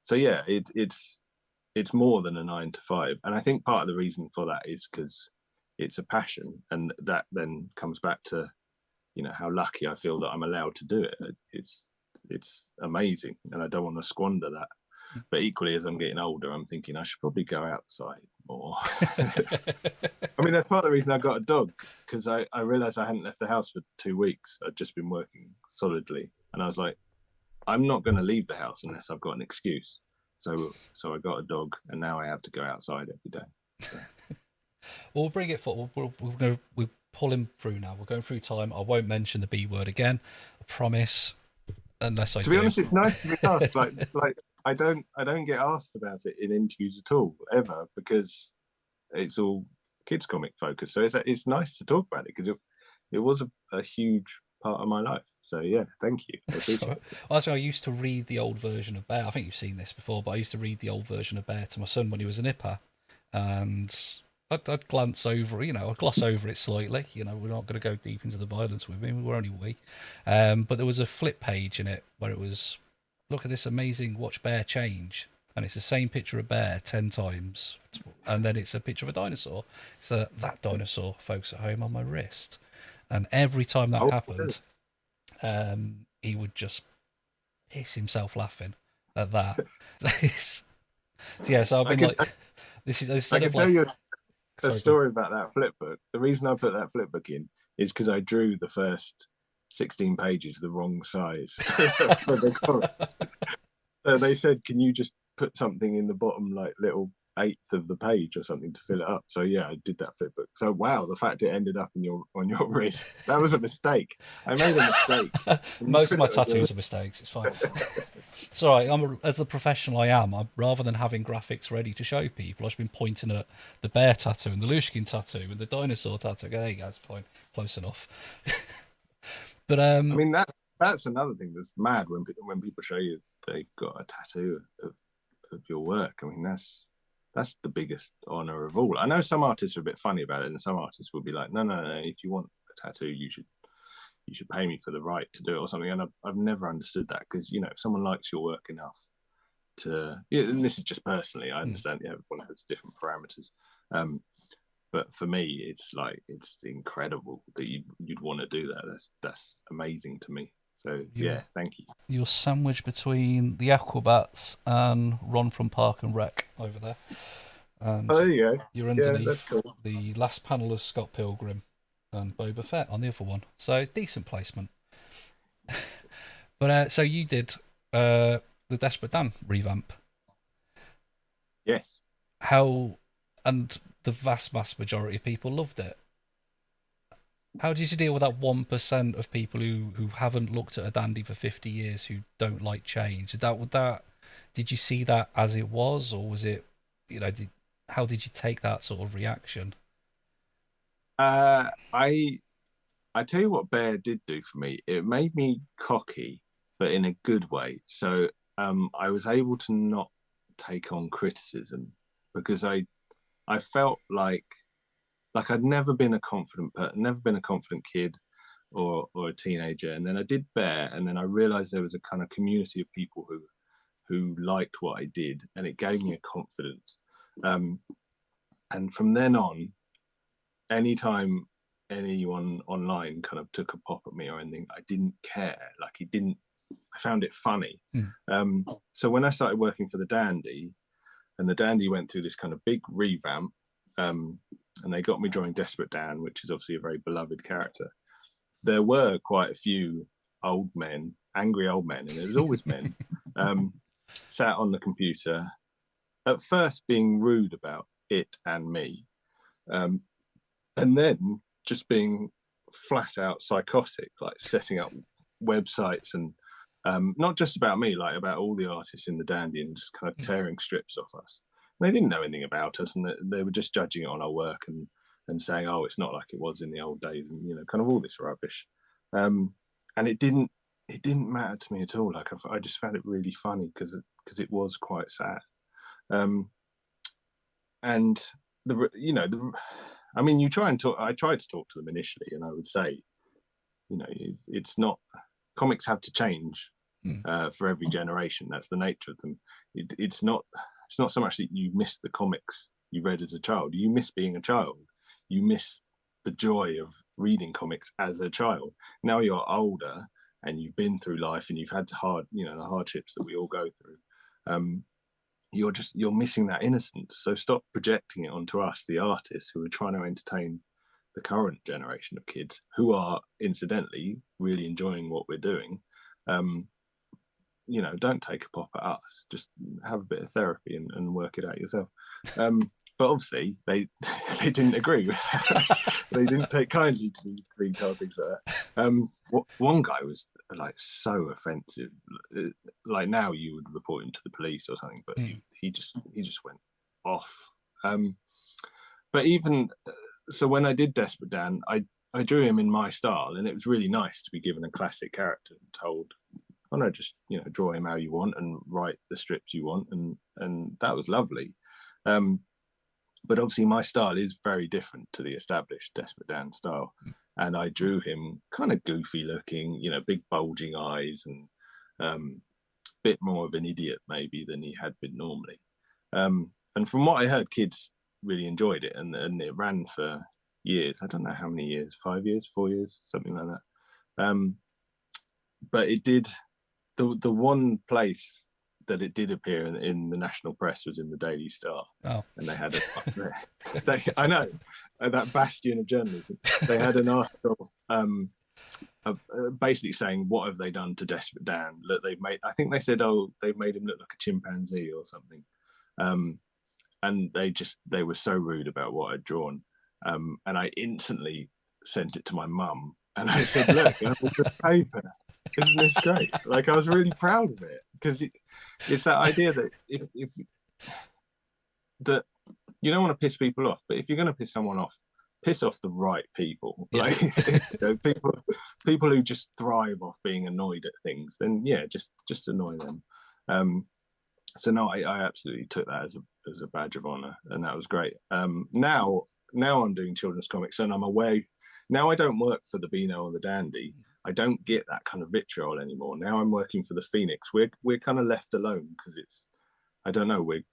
so yeah, it's more than a 9 to 5, and I think part of the reason for that is because it's a passion, and that then comes back to how lucky I feel that I'm allowed to do it. It's amazing, and I don't want to squander that. But equally, as I'm getting older, I'm thinking I should probably go outside more. I mean, that's part of the reason I got a dog, because I realized I hadn't left the house for 2 weeks. I'd just been working solidly, and I was like, I'm not going to leave the house unless I've got an excuse. So I got a dog, and now I have to go outside every day. So. We'll bring it forward. We'll pull him through now. We're going through time. I won't mention the B word again. I promise. Unless I to be do. honest, it's nice to be asked. like I don't get asked about it in interviews at all, ever, because it's all kids comic focused. So it's nice to talk about it, because it was a huge part of my life. So yeah, thank you. I appreciate So, I used to read the old version of Bear. I think you've seen this before, but I used to read the old version of Bear to my son when he was a nipper, and I'd glance over, I'd gloss over it slightly. We're not going to go deep into the violence with him. We're only weak. But there was a flip page in it where it was, look at this amazing watch Bear change. And it's the same picture of Bear 10 times. And then it's a picture of a dinosaur. So that dinosaur, folks at home, on my writ. And every time that it. happened, he would just piss himself laughing at that. so yeah, so I've I been could like, this is I instead can of tell like, you a sorry, go on. story about that flip book. The reason I put that flip book in is because I drew the first 16 pages the wrong size for the comic. So they said, "Can you just put something in the bottom, like little eighth of the page or something to fill it up?" So yeah, I did that flip book. So wow, the fact it ended up on your wrist, that was a mistake. I made a mistake. Most of my tattoos are mistakes. It's fine. It's all right. As the professional I am, rather than having graphics ready to show people, I've been pointing at the bear tattoo and the Lushkin tattoo and the dinosaur tattoo. There you go. It's fine. Close enough. But I mean, that's another thing that's mad when people show you they've got a tattoo of your work. I mean, that's the biggest honor of all. I know some artists are a bit funny about it, and some artists will be like, no, no, no. If you want a tattoo, you should pay me for the right to do it or something. And I've never understood that, because if someone likes your work enough to, and this is just personally, I understand, everyone has different parameters. But for me, it's incredible that you'd want to do that. That's amazing to me. So you're yeah, thank you. you're sandwiched between the Aquabats and Ron from Park and Rec over there, Oh, and there you go. you're Yeah, that's underneath cool. the last panel of Scott Pilgrim and Boba Fett on the other one. So decent placement. But so you did the Desperate Dan revamp. Yes. How and the vast majority of people loved it. How did you deal with that 1% of people who haven't looked at a dandy for 50 years who don't like change? Did you see that as it was, or was it, how did you take that sort of reaction? Uh, I I tell you what Bear did do for me. It made me cocky, but in a good way. So I was able to not take on criticism, because I felt like I'd never been a never been a confident kid or a teenager. And then I did Bear, and then I realized there was a kind of community of people who liked what I did, and it gave me a confidence. Um, and from then on, anytime anyone online kind of took a pop at me or anything, I didn't care. Like, it didn't. I found it funny. Hmm. So when I started working for the Dandy, and the Dandy went through this kind of big revamp, and they got me drawing Desperate Dan, which is obviously a very beloved character. There were quite a few old men, angry old men, and there was always men, sat on the computer, at first being rude about it and me, and then just being flat out psychotic, like setting up websites and not just about me, like about all the artists in the Dandy, and just kind of tearing strips off us. And they didn't know anything about us, and they were just judging it on our work and saying, "Oh, it's not like it was in the old days," and kind of all this rubbish. And it didn't matter to me at all. Like, I just found it really funny, because it was quite sad. Um, and I mean, you try and talk. I tried to talk to them initially, and I would say, it's not, comics have to change for every generation. That's the nature of them. It's not so much that you miss the comics you read as a child. You miss being a child. You miss the joy of reading comics as a child. Now you're older, and you've been through life, and you've had the hardships that we all go through. You're missing that innocence. So stop projecting it onto us, the artists, who are trying to entertain the current generation of kids, who are incidentally really enjoying what we're doing. Don't take a pop at us. Just have a bit of therapy and work it out yourself. But obviously they they didn't agree with that. They didn't take kindly to me being told things like that. One guy was like so offensive. Like, now you would report him to the police or something, but he just went off. But even so, when I did Desperate Dan, I drew him in my style, and it was really nice to be given a classic character and told, "Oh no, just draw him how you want and write the strips you want," and that was lovely. Um, but obviously, my style is very different to the established Desperate Dan style, and I drew him kind of goofy looking, big bulging eyes, and bit more of an idiot maybe than he had been normally. And from what I heard, kids really enjoyed it, and it ran for years. I don't know how many years, 5 years, 4 years, something like that. But it did. The one place that it did appear in the national press was in the Daily Star. Oh, and they had I know, that bastion of journalism. They had an article basically saying, what have they done to Desperate Dan? That they've made, I think they said, oh, they've made him look like a chimpanzee or something. And they were so rude about what I'd drawn. And I instantly sent it to my mum, and I said, look, the paper, isn't this great? Like, I was really proud of it, because it's that idea that if that you don't want to piss people off, but if you're going to piss someone off, piss off the right people. Yeah. Like people who just thrive off being annoyed at things, then yeah, just annoy them. So no, I absolutely took that as a badge of honor, and that was great. Now I'm doing children's comics, and I'm away. Now I don't work for the Beano or the Dandy. I don't get that kind of vitriol anymore. Now I'm working for the Phoenix. We're kind of left alone because it's, I don't know, we're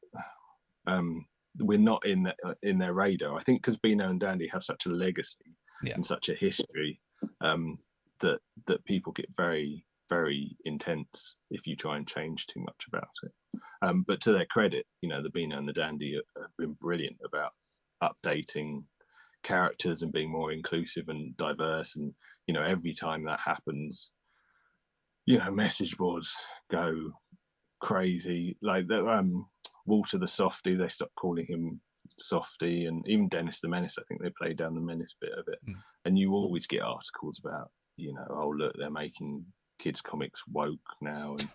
not in their radar. I think because Beano and Dandy have such a legacy and such a history, that people get very, very intense if you try and change too much about it. But to their credit, the Beano and the Dandy have been brilliant about updating characters and being more inclusive and diverse. And every time that happens, message boards go crazy. Like Walter the Softy, they stopped calling him Softy, and even Dennis the Menace, I think they played down the Menace bit of it. And you always get articles about, oh look, they're making kids comics woke now, and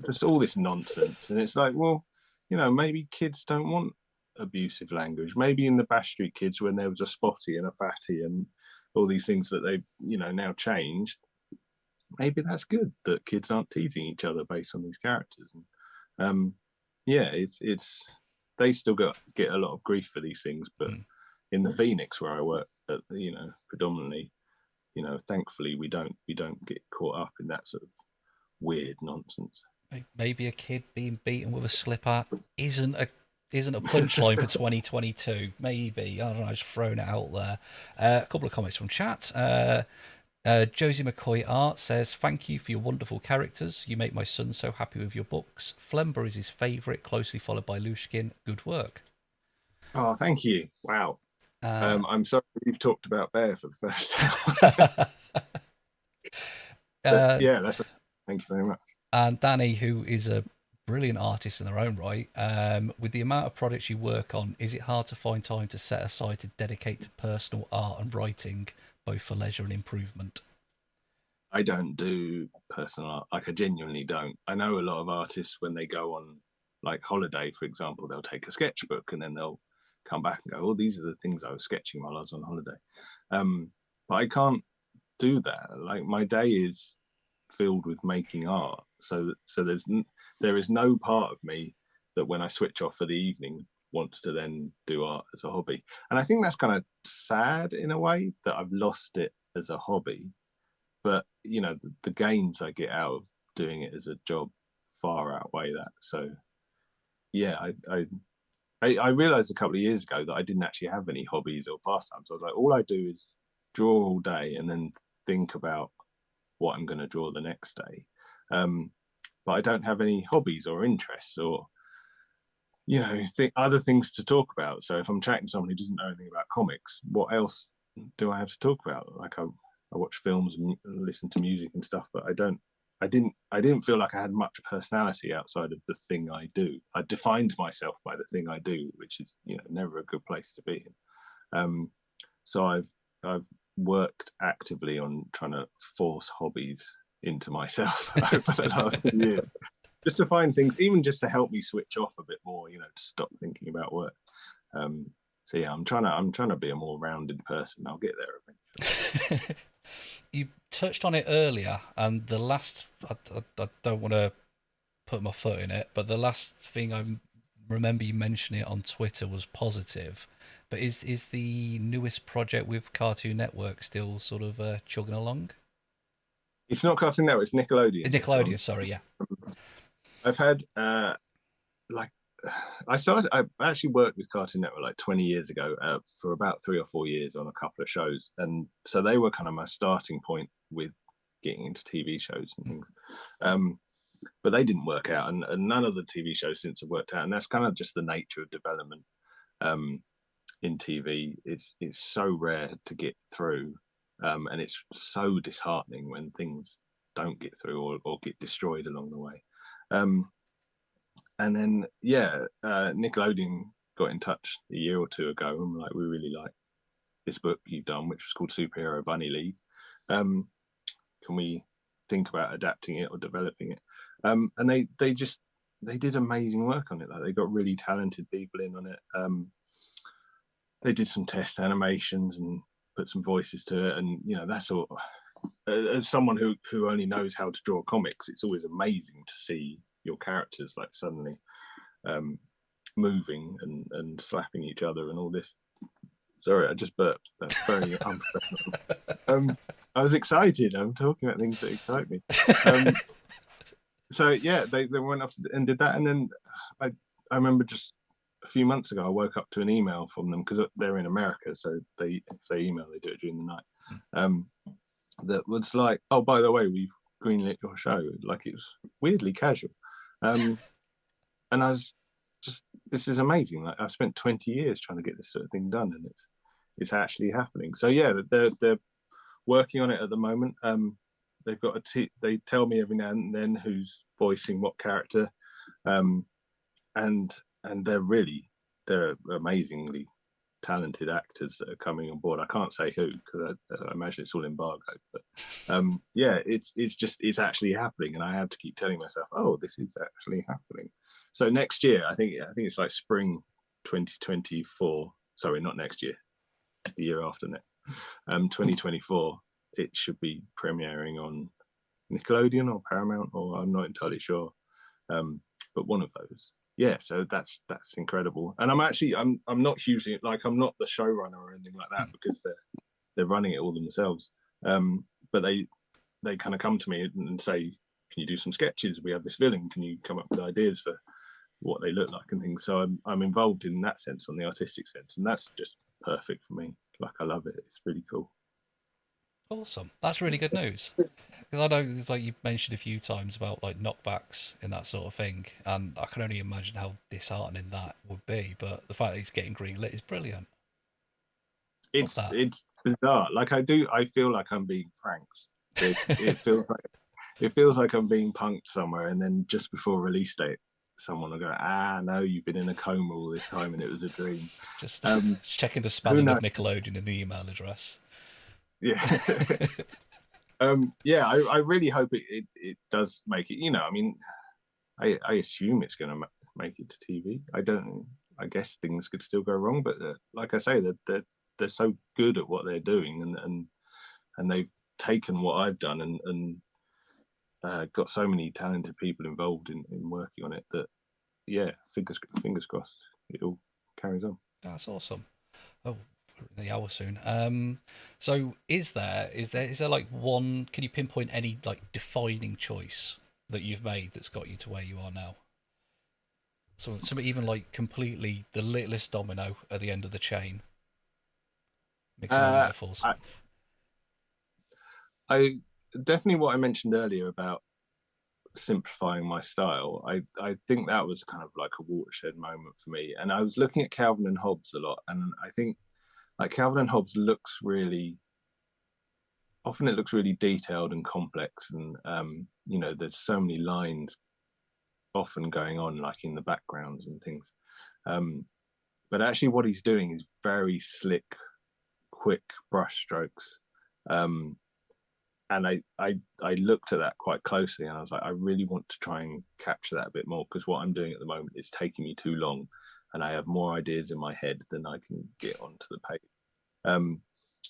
just all this nonsense. And it's like, well, maybe kids don't want abusive language. Maybe in the Bash Street Kids, when there was a Spotty and a Fatty and all these things that they now changed, maybe that's good that kids aren't teasing each other based on these characters. And yeah, it's they still get a lot of grief for these things, but in the Phoenix, where I work at, predominantly, thankfully we don't get caught up in that sort of weird nonsense. Maybe a kid being beaten with a slipper isn't a punchline for 2022. Maybe, I don't know, just throwing it out there. A couple of comments from chat. Josie McCoy Art says, thank you for your wonderful characters. You make my son so happy with your books. Flember is his favourite, closely followed by Lushkin. Good work. Oh, thank you. Wow. I'm sorry you've talked about Bear for the first time. Yeah, thank you very much. And Danny, who is a brilliant artist in their own right, with the amount of projects you work on, is it hard to find time to set aside to dedicate to personal art and writing, both for leisure and improvement? I don't do personal art. Like, I genuinely don't. I know a lot of artists, when they go on like holiday, for example, they'll take a sketchbook and then they'll come back and go, oh, these are the things I was sketching while I was on holiday. But I can't do that. Like, my day is filled with making art. So there is no part of me that when I switch off for the evening wants to then do art as a hobby. And I think that's kind of sad in a way, that I've lost it as a hobby. But the gains I get out of doing it as a job far outweigh that. So yeah, I realized a couple of years ago that I didn't actually have any hobbies or pastimes. I was like, all I do is draw all day and then think about what I'm going to draw the next day. But I don't have any hobbies or interests or other things to talk about. So if I'm chatting to someone who doesn't know anything about comics, what else do I have to talk about? Like, I watch films and listen to music and stuff, but I didn't feel like I had much personality outside of the thing I do. I defined myself by the thing I do, which is never a good place to be in. So I've worked actively on trying to force hobbies into myself over the last few years, just to find things, even just to help me switch off a bit more, to stop thinking about work. So yeah, I'm trying to be a more rounded person. I'll get there eventually. You touched on it earlier, and the last, I don't want to put my foot in it, but the last thing I remember you mentioning it on Twitter was positive. But is the newest project with Cartoon Network still sort of chugging along? It's not Cartoon Network, it's Nickelodeon. This one. Nickelodeon, sorry, yeah. I've had like I actually worked with Cartoon Network like 20 years ago for about 3 or 4 years on a couple of shows, and so they were kind of my starting point with getting into TV shows and things. But they didn't work out, and none of the TV shows since have worked out, and that's kind of just the nature of development in TV. It's so rare to get through, and it's so disheartening when things don't get through or get destroyed along the way. And then Nickelodeon got in touch a year or two ago and were like, we really like this book you've done, which was called Superhero Bunny League. Can we think about adapting it or developing it? And they did amazing work on it. Like, they got really talented people in on it. They did some test animations and put some voices to it, and that's all. As someone who only knows how to draw comics, it's always amazing to see your characters like suddenly moving and slapping each other and all this. Sorry, I just burped. That's very unprofessional. I was excited. I'm talking about things that excite me. So yeah, they went off and did that, and then I remember just a few months ago I woke up to an email from them, because they're in America, so if they email, they do it during the night. That was like, oh, by the way, we've greenlit your show. Like, it was weirdly casual. And I was just, this is amazing. Like, I've spent 20 years trying to get this sort of thing done, and it's actually happening. So yeah, they're working on it at the moment. They've got they tell me every now and then who's voicing what character, and they're amazingly talented actors that are coming on board. I can't say who, because I imagine it's all embargoed, but yeah, it's actually happening, and I have to keep telling myself, oh, this is actually happening. So next year, I think it's like spring 2024. Sorry, not next year, the year after next, 2024. It should be premiering on Nickelodeon or Paramount, or I'm not entirely sure, but one of those. Yeah, so that's incredible. And I'm not hugely, like, I'm not the showrunner or anything like that, because they're running it all themselves. But they kind of come to me and say, can you do some sketches? We have this villain. Can you come up with ideas for what they look like and things? So I'm involved in that sense, on the artistic sense, and that's just perfect for me. Like, I love it. It's really cool. Awesome. That's really good news. Because I know, it's like you've mentioned a few times about like knockbacks and that sort of thing, and I can only imagine how disheartening that would be. But the fact that he's getting greenlit is brilliant. Love that. It's bizarre. Like, I feel like I'm being pranked. It feels like I'm being punked somewhere, and then just before release date, someone will go, no, you've been in a coma all this time and it was a dream. Just checking the Who spelling of knows? Nickelodeon in the email address. Yeah. Yeah, I really hope it does make it. I mean, I assume it's going to make it to TV. I don't. I guess things could still go wrong, but like I say, they're so good at what they're doing, and they've taken what I've done and got so many talented people involved in working on it, that yeah, fingers crossed, it all carries on. That's awesome. Oh, we're in the hour soon. So is there like one? Can you pinpoint any like defining choice that you've made that's got you to where you are now? So some even like completely the littlest domino at the end of the chain. Mixing my Uh, metaphors. I, I definitely, what I mentioned earlier about simplifying my style, I think that was kind of like a watershed moment for me. And I was looking at Calvin and Hobbes a lot, and I think, like, Calvin and Hobbes looks really, often it looks really detailed and complex, and there's so many lines often going on, like, in the backgrounds and things. But actually what he's doing is very slick, quick brush strokes. And I looked at that quite closely, and I was like, I really want to try and capture that a bit more, because what I'm doing at the moment is taking me too long, and I have more ideas in my head than I can get onto the page.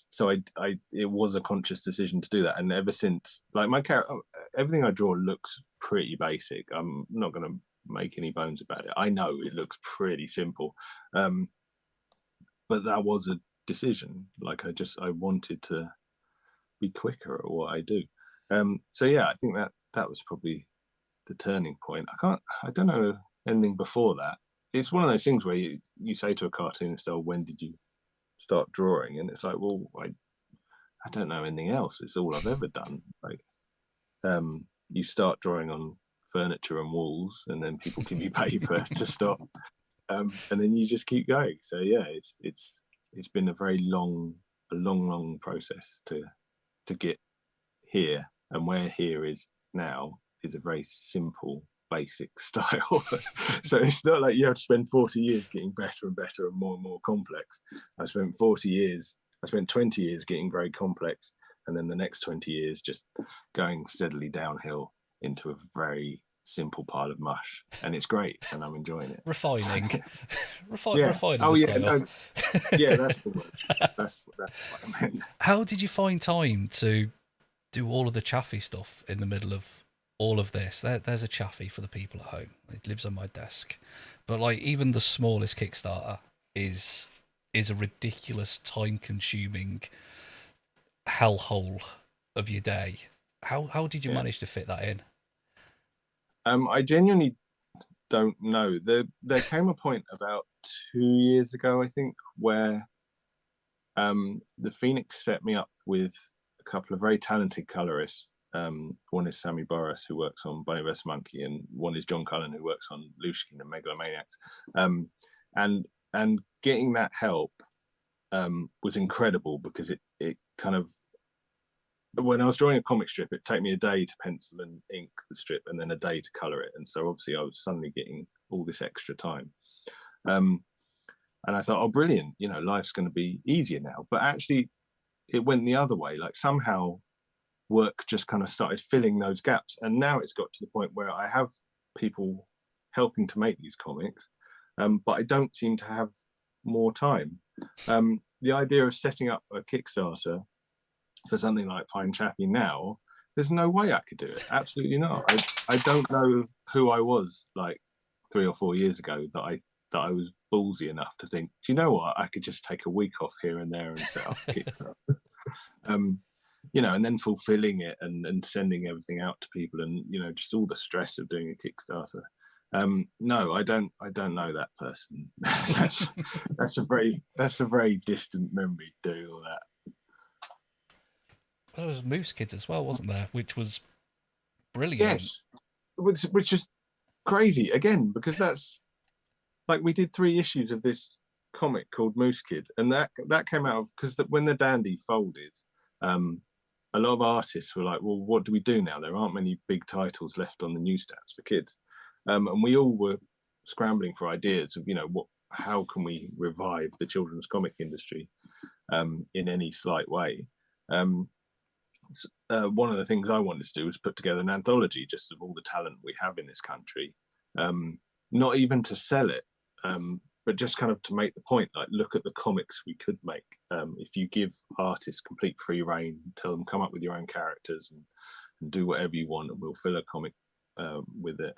So it was a conscious decision to do that, and ever since, like my character, everything I draw looks pretty basic. I'm not going to make any bones about it. I know it looks pretty simple, but that was a decision. Like I wanted to be quicker at what I do. So yeah, I think that was probably the turning point. I don't know anything before that. It's one of those things where you say to a cartoonist, "Oh, when did you start drawing?" And it's like, well, I don't know anything else. It's all I've ever done. Like, you start drawing on furniture and walls, and then people give you paper to stop, and then you just keep going. So yeah, it's been a long process to get here, and where here is now is a very simple, basic style. So it's not like you have to spend 40 years getting better and better and more complex. I spent 20 years getting very complex, and then the next 20 years just going steadily downhill into a very simple pile of mush, and it's great, and I'm enjoying it. Refining, Yeah. refining Oh the yeah. style. No, yeah, that's the word. That's what I meant. How did you find time to do all of the chaffy stuff in the middle of all of this? There's a chaffy for the people at home. It lives on my desk. But like even the smallest Kickstarter is a ridiculous time consuming hellhole of your day. How did you Yeah. manage to fit that in? I genuinely don't know. There came a point about 2 years ago, I think, where the Phoenix set me up with a couple of very talented colorists. One is Sammy Boris, who works on Bunny vs. Monkey, and one is John Cullen, who works on Lushkin and Megalomaniacs. And getting that help was incredible, because it kind of, when I was drawing a comic strip, it'd take me a day to pencil and ink the strip, and then a day to color it. And so obviously I was suddenly getting all this extra time. And I thought, oh, brilliant, life's going to be easier now. But actually, it went the other way. Like somehow work just kind of started filling those gaps. And now it's got to the point where I have people helping to make these comics, but I don't seem to have more time. The idea of setting up a Kickstarter for something like Fine Chaffee now, there's no way I could do it. Absolutely not. I don't know who I was like 3 or 4 years ago that I was ballsy enough to think, do you know what? I could just take a week off here and there and set up a Kickstarter. And then fulfilling it and sending everything out to people, and just all the stress of doing a Kickstarter. No, I don't know that person. that's a very distant memory, doing all that. There was Moose Kids as well, wasn't there? Which was brilliant. Yes, which is crazy again, because that's like, we did 3 issues of this comic called Moose Kid, and that came out of, because when the Dandy folded, a lot of artists were like, well, what do we do now? There aren't many big titles left on the newsstands for kids, and we all were scrambling for ideas of how can we revive the children's comic industry in any slight way. One of the things I wanted to do was put together an anthology just of all the talent we have in this country, not even to sell it, but just kind of to make the point, like, look at the comics we could make. If you give artists complete free reign, tell them come up with your own characters and do whatever you want, and we'll fill a comic with it.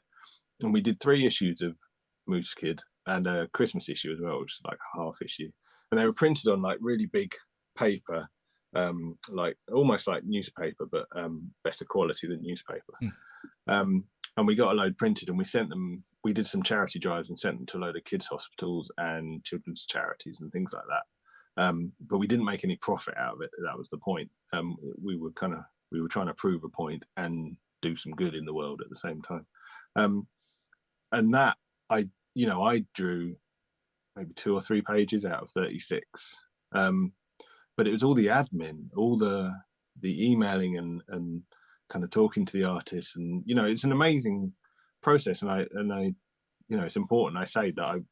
And we did 3 issues of Moose Kid and a Christmas issue as well, which is like a half issue. And they were printed on like really big paper, like almost like newspaper, but better quality than newspaper. And we got a load printed, and we sent them. We did some charity drives and sent them to a load of kids' hospitals and children's charities and things like that. But we didn't make any profit out of it. That was the point. We were trying to prove a point and do some good in the world at the same time. And that I drew maybe 2 or 3 pages out of 36. But it was all the admin, all the emailing and kind of talking to the artists, and it's an amazing process, and I it's important I say that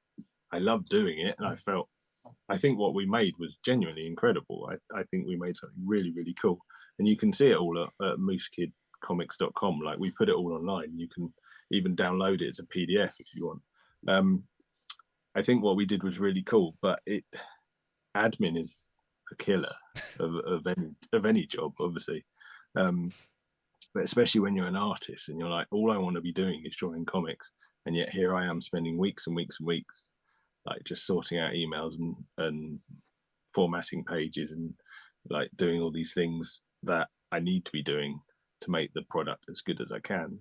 I love doing it, and I think what we made was genuinely incredible. I think we made something really, really cool, and you can see it all at moosekidcomics.com. Like, we put it all online. You can even download it as a PDF if you want. I think what we did was really cool, but admin is a killer of any job, obviously. But especially when you're an artist and you're like, all I want to be doing is drawing comics, and yet here I am spending weeks and weeks and weeks like just sorting out emails and formatting pages and like doing all these things that I need to be doing to make the product as good as I can.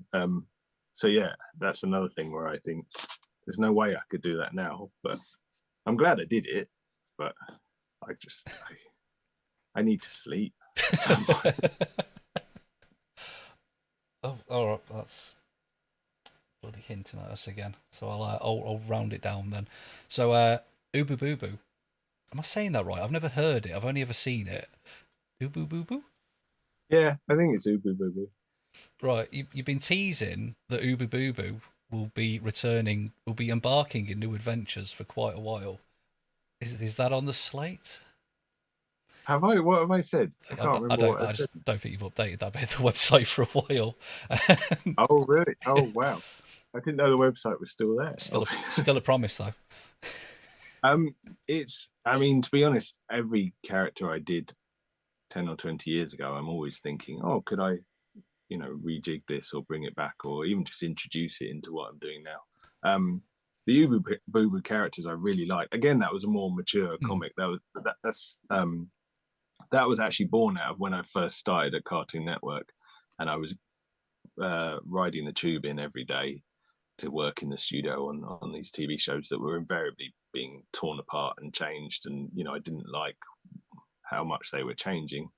So yeah, that's another thing where I think there's no way I could do that now, but I'm glad I did it. But I need to sleep. Oh, all right, that's bloody hinting at us again. So I'll round it down then. So Ubu Boo Boo. Am I saying that right? I've never heard it. I've only ever seen it. Ubu Boo Boo. Yeah, I think it's Ubu Boo Boo. Right, you've been teasing that Ubu Boo Boo will be returning, will be embarking in new adventures for quite a while. Is that on the slate? Have I? What have I said? I can't I remember don't. what I I said. just don't think you've updated that bit of the website for a while. Oh, really? Oh, wow. I didn't know the website was still there. Still a promise though. It's. I mean, to be honest, every character I did 10 or 20 years ago, I'm always thinking, oh, could I, rejig this or bring it back, or even just introduce it into what I'm doing now. The Ubu Boo Boo characters I really like. Again, that was a more mature comic. That was actually born out of when I first started at Cartoon Network, and I was riding the tube in every day to work in the studio on these TV shows that were invariably being torn apart and changed, and I didn't like how much they were changing.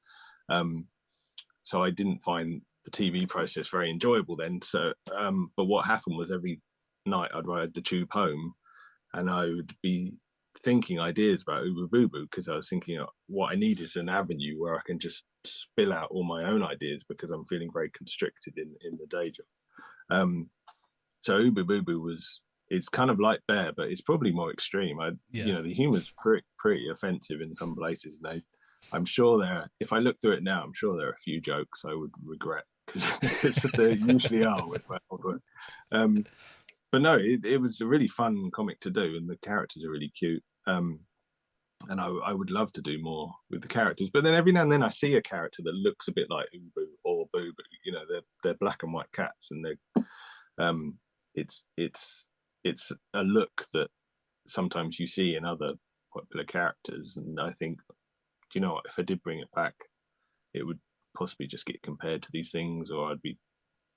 So I didn't find the TV process very enjoyable then. So, but what happened was every night I'd ride the tube home, and I would be thinking ideas about Ubu Boo Boo, because I was thinking what I need is an avenue where I can just spill out all my own ideas, because I'm feeling very constricted in the day job. So Ubu Boo Boo it's kind of like Bear, but it's probably more extreme. The humor's pretty offensive in some places, and I'm sure if I look through it now, I'm sure there are a few jokes I would regret, because there usually are with my old work. But no, it was a really fun comic to do, and the characters are really cute. And I would love to do more with the characters. But then every now and then I see a character that looks a bit like Ubu or Boo Boo. They're black and white cats, and it's a look that sometimes you see in other popular characters. And I think, what, if I did bring it back, it would possibly just get compared to these things, or I'd be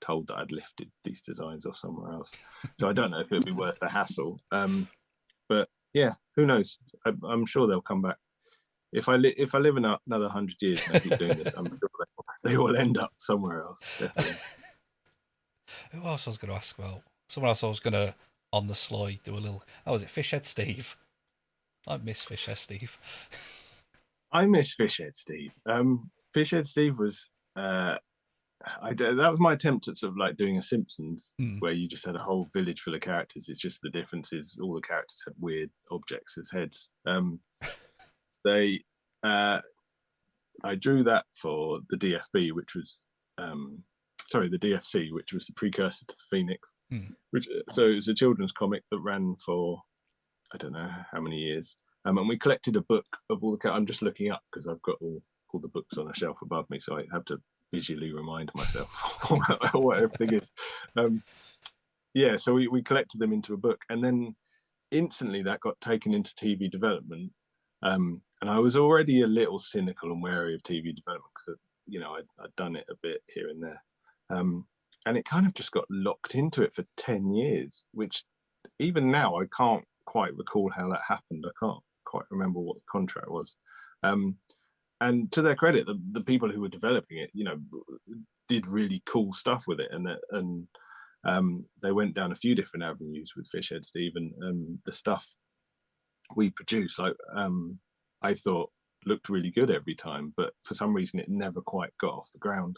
told that I'd lifted these designs off somewhere else. So I don't know if it would be worth the hassle. But yeah, who knows? I'm sure they'll come back. If I live in another 100 years and I keep doing this, I'm sure they will end up somewhere else. Definitely. Who else I was going to ask about? Someone else I was going to, on the sly, do a little. Oh, was it Fishhead Steve? I miss Fishhead Steve. I miss Fishhead Steve. Fishhead Steve was. That was my attempt at sort of like doing a Simpsons, where you just had a whole village full of characters. It's just the difference is all the characters had weird objects as heads. I drew that for the DFB, which was the DFC, which was the precursor to the Phoenix. So it was a children's comic that ran for I don't know how many years. And we collected a book of all the. I'm just looking up because I've got all the books on a shelf above me, so I have to visually remind myself what everything is. So we collected them into a book, and then instantly that got taken into TV development. And I was already a little cynical and wary of TV development, because I'd done it a bit here and there, and it kind of just got locked into it for 10 years, which even now I can't quite recall how that happened. I can't quite remember what the contract was. And to their credit, the people who were developing it, did really cool stuff with it, and they went down a few different avenues with Fishhead Steve, and the stuff we produced, I thought looked really good every time, but for some reason it never quite got off the ground.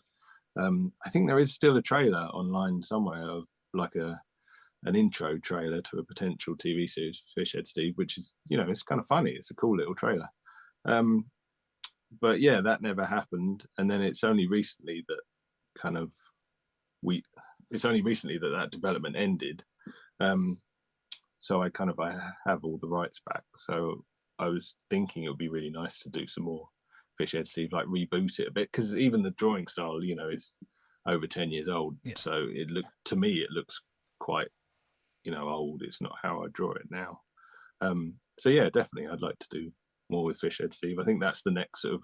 I think there is still a trailer online somewhere of like an intro trailer to a potential TV series, Fishhead Steve, which is, it's kind of funny. It's a cool little trailer. But yeah, that never happened. And then it's only recently that that development ended. So I have all the rights back. So I was thinking it would be really nice to do some more Fish Head Steve, like reboot it a bit, because even the drawing style, you know, is over 10 years old. Yeah. So to me, it looks quite, you know, old. It's not how I draw it now. So yeah, definitely, I'd like to do more with Fish Head Steve. I think that's the next sort of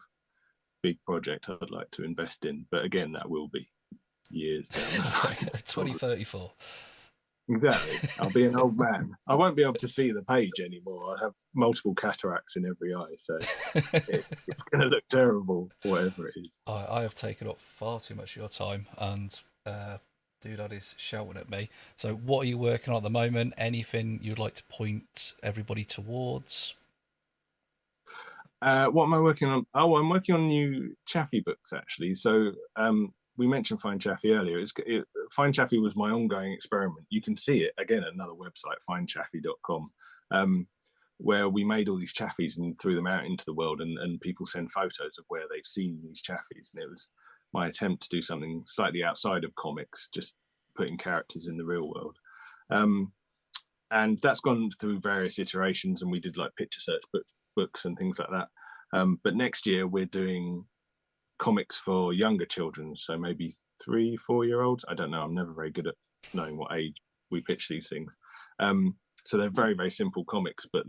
big project I'd like to invest in. But again, that will be years down the line. 2034. Exactly. I'll be an old man. I won't be able to see the page anymore. I have multiple cataracts in every eye, so it's going to look terrible, whatever it is. I have taken up far too much of your time, and Doodad is shouting at me. So, what are you working on at the moment? Anything you'd like to point everybody towards? What am I working on? Oh, I'm working on new Chaffee books, actually. So we mentioned Find Chaffee earlier. Find Chaffee was my ongoing experiment. You can see it again at another website, findchaffee.com, where we made all these Chaffies and threw them out into the world, and people send photos of where they've seen these Chaffies. And it was my attempt to do something slightly outside of comics, just putting characters in the real world. And that's gone through various iterations, and we did like picture search books and things like that. But next year we're doing comics for younger children, so maybe 3-4 year olds. I don't know, I'm never very good at knowing what age we pitch these things. So they're very, very simple comics, but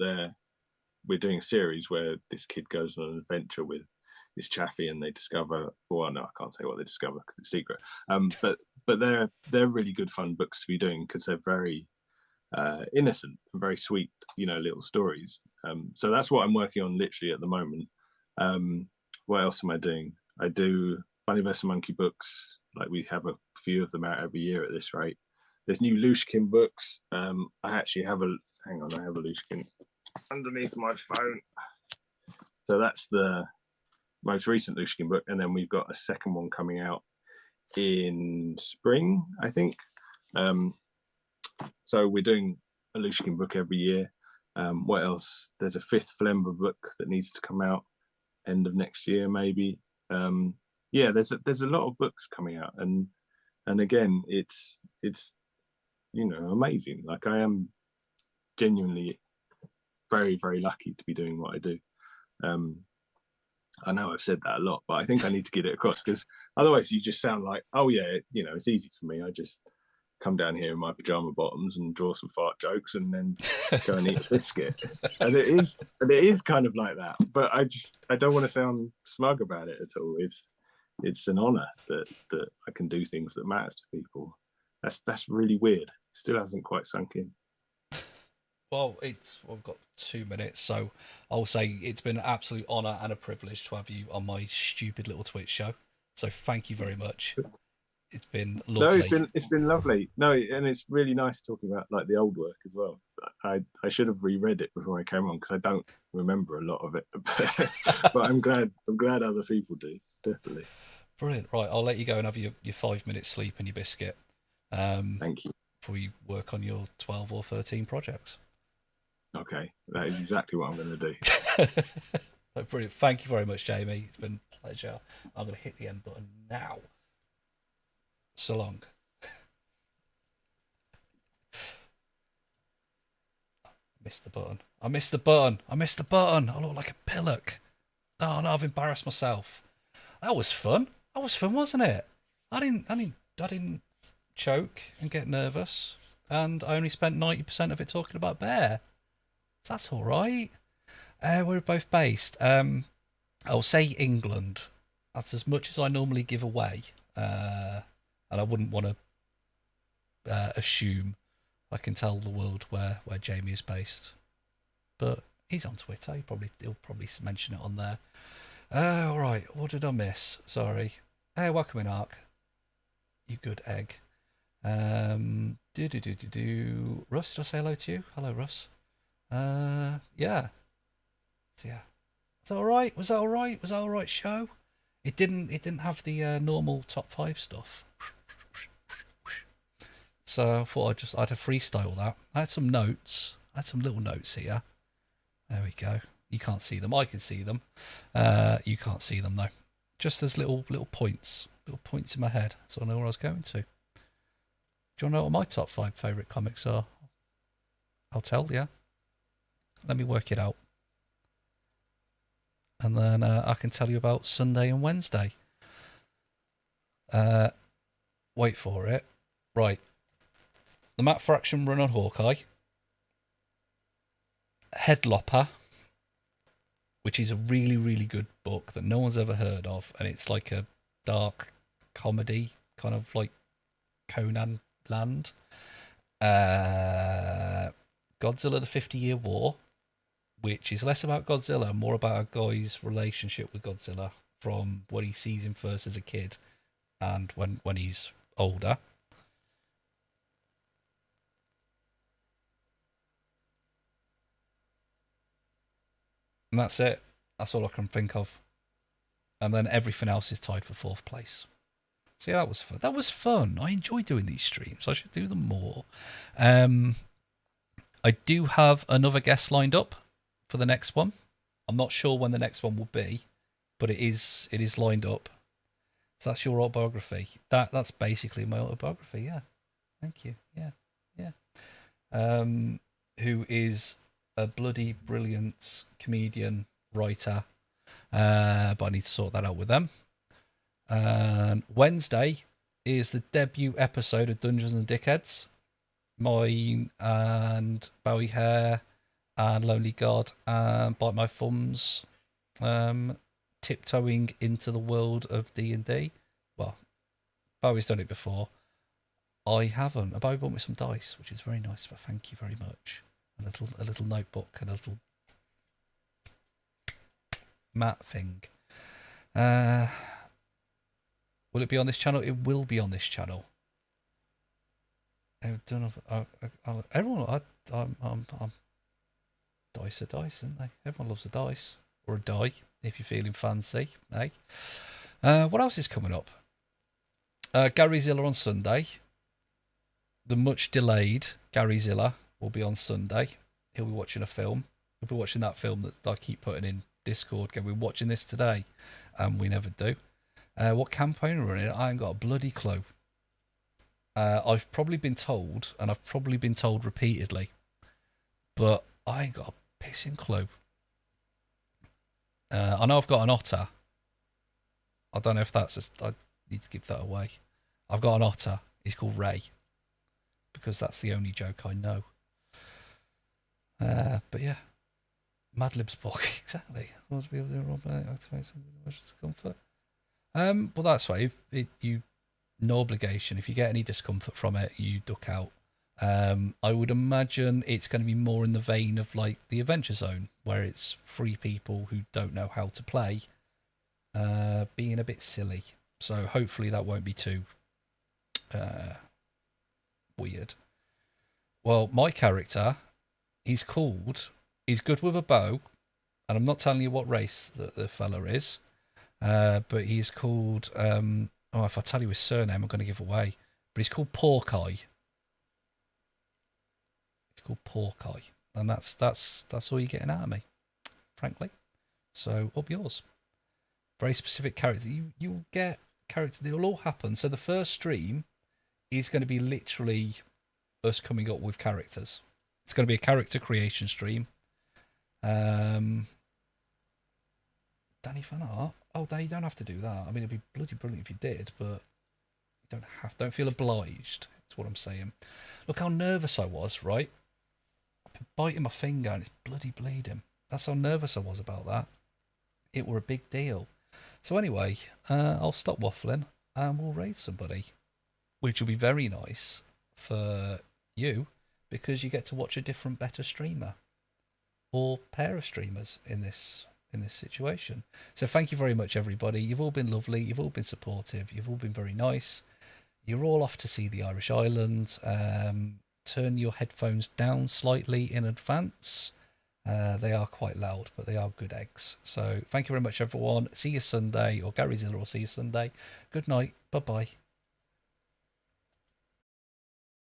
we're doing a series where this kid goes on an adventure with this Chaffee, and they discover, well, no, I can't say what they discover because it's secret. But they're really good fun books to be doing, because they're very innocent and very sweet, you know, little stories. So that's what I'm working on literally at the moment. What else am I doing? I do Bunny vs. Monkey books. Like, we have a few of them out every year at this rate. There's new Lushkin books. I actually have I have a Lushkin underneath my phone. So that's the most recent Lushkin book. And then we've got a second one coming out in spring, I think. So we're doing a Lushkin book every year. What else? There's a 5th Flember book that needs to come out end of next year, maybe. Yeah, there's a lot of books coming out, and again, it's you know, amazing. Like, I am genuinely very, very lucky to be doing what I do. I know I've said that a lot, but I think I need to get it across, because otherwise you just sound like, oh yeah, you know, it's easy for me. I just come down here in my pajama bottoms and draw some fart jokes and then go and eat a biscuit. And it is kind of like that. But I don't want to sound smug about it at all. It's an honor that I can do things that matter to people. That's really weird. Still hasn't quite sunk in. Well, we've got 2 minutes, so I'll say it's been an absolute honour and a privilege to have you on my stupid little Twitch show. So thank you very much. It's been lovely. No, it's been lovely. No, and it's really nice talking about like the old work as well. I should have reread it before I came on, because I don't remember a lot of it. But I'm glad other people do. Definitely. Brilliant. Right, I'll let you go and have your 5 minutes sleep and your biscuit. Thank you. Before you work on your 12 or 13 projects. Okay, that is exactly what I'm going to do. Brilliant. Thank you very much, Jamie. It's been a pleasure. I'm going to hit the end button now. So long. Missed the button. I missed the button. I look like a pillock. Oh no, I've embarrassed myself. That was fun. That was fun, wasn't it? I didn't choke and get nervous, and I only spent 90% of it talking about Bear. That's all right. We're both based. I'll say England. That's as much as I normally give away, and I wouldn't want to assume I can tell the world where Jamie is based. But he's on Twitter. He'll probably mention it on there. All right. What did I miss? Sorry. Hey, welcome in, Ark. You good egg. Russ, did I say hello to you? Hello, Russ. Yeah. So, yeah. Was that all right? Was that all right? Was that all right? Show. It didn't have the normal top 5 stuff. So I thought I'd have freestyle that. I had some notes. I had some little notes here. There we go. You can't see them. I can see them. You can't see them though. Just as little points. Little points in my head, so I know where I was going to. Do you want to know what my top 5 favourite comics are? I'll tell you. Let me work it out. and then I can tell you about Sunday and Wednesday. Wait for it. Right. The Matt Fraction run on Hawkeye. Headlopper, which is a really, really good book that no one's ever heard of, and it's like a dark comedy, kind of like Conan land. Godzilla: The 50-Year War, which is less about Godzilla, more about a guy's relationship with Godzilla from when he sees him first as a kid and when he's older. And that's it. That's all I can think of. And then everything else is tied for fourth place. So yeah, that was fun. That was fun. I enjoy doing these streams. I should do them more. I do have another guest lined up for the next one. I'm not sure when the next one will be, but it is lined up. So that's your autobiography. That's basically my autobiography. Yeah, thank you. Yeah. Who is a bloody brilliant comedian, writer, but I need to sort that out with them. And Wednesday is the debut episode of Dungeons and Dickheads. Mine and Bowie Hair and Lonely God and Bite My Thumbs tiptoeing into the world of D&D. Well, Bowie's done it before. I haven't. Bowie bought me some dice, which is very nice, but thank you very much. A little notebook and a little mat thing. Will it be on this channel? It will be on this channel. I don't know. Everyone, I'm dice are dice, aren't they? Everyone loves a dice or a die if you're feeling fancy. Eh? What else is coming up? Gary Zilla on Sunday. The much delayed Gary Zilla will be on Sunday. He'll be watching a film. He'll be watching that film that I keep putting in Discord. We're watching this today, and we never do. What campaign we're running? I ain't got a bloody clue. I've probably been told, and I've probably been told repeatedly, but I ain't got a pissing clue. I know I've got an otter. I don't know if that's just, I need to give that away. I've got an otter. He's called Ray, because that's the only joke I know. But yeah, Mad Lib's book, exactly. Comfort. Well, that's why you no obligation. If you get any discomfort from it, you duck out. I would imagine it's going to be more in the vein of like the Adventure Zone, where it's three people who don't know how to play, being a bit silly. So hopefully that won't be too weird. Well, my character, he's good with a bow, and I'm not telling you what race the fella is, but he's called, if I tell you his surname, I'm going to give away, but he's called Porkeye. He's called Porkeye, and that's all you're getting out of me, frankly. So up yours. Very specific character. You'll get character. They will all happen. So the first stream is going to be literally us coming up with characters. It's going to be a character creation stream. Danny fan art. Oh, Danny, you don't have to do that. I mean, it'd be bloody brilliant if you did, but you don't feel obliged. That's what I'm saying. Look how nervous I was, right? I've been biting my finger and it's bloody bleeding. That's how nervous I was about that. It were a big deal. So anyway, I'll stop waffling and we'll raid somebody, which will be very nice for you because you get to watch a different, better streamer or pair of streamers in this situation. So thank you very much, everybody. You've all been lovely. You've all been supportive. You've all been very nice. You're all off to see the Irish Island. Turn your headphones down slightly in advance. They are quite loud, but they are good eggs. So thank you very much, everyone. See you Sunday, or Gary Ziller will see you Sunday. Good night. Bye-bye.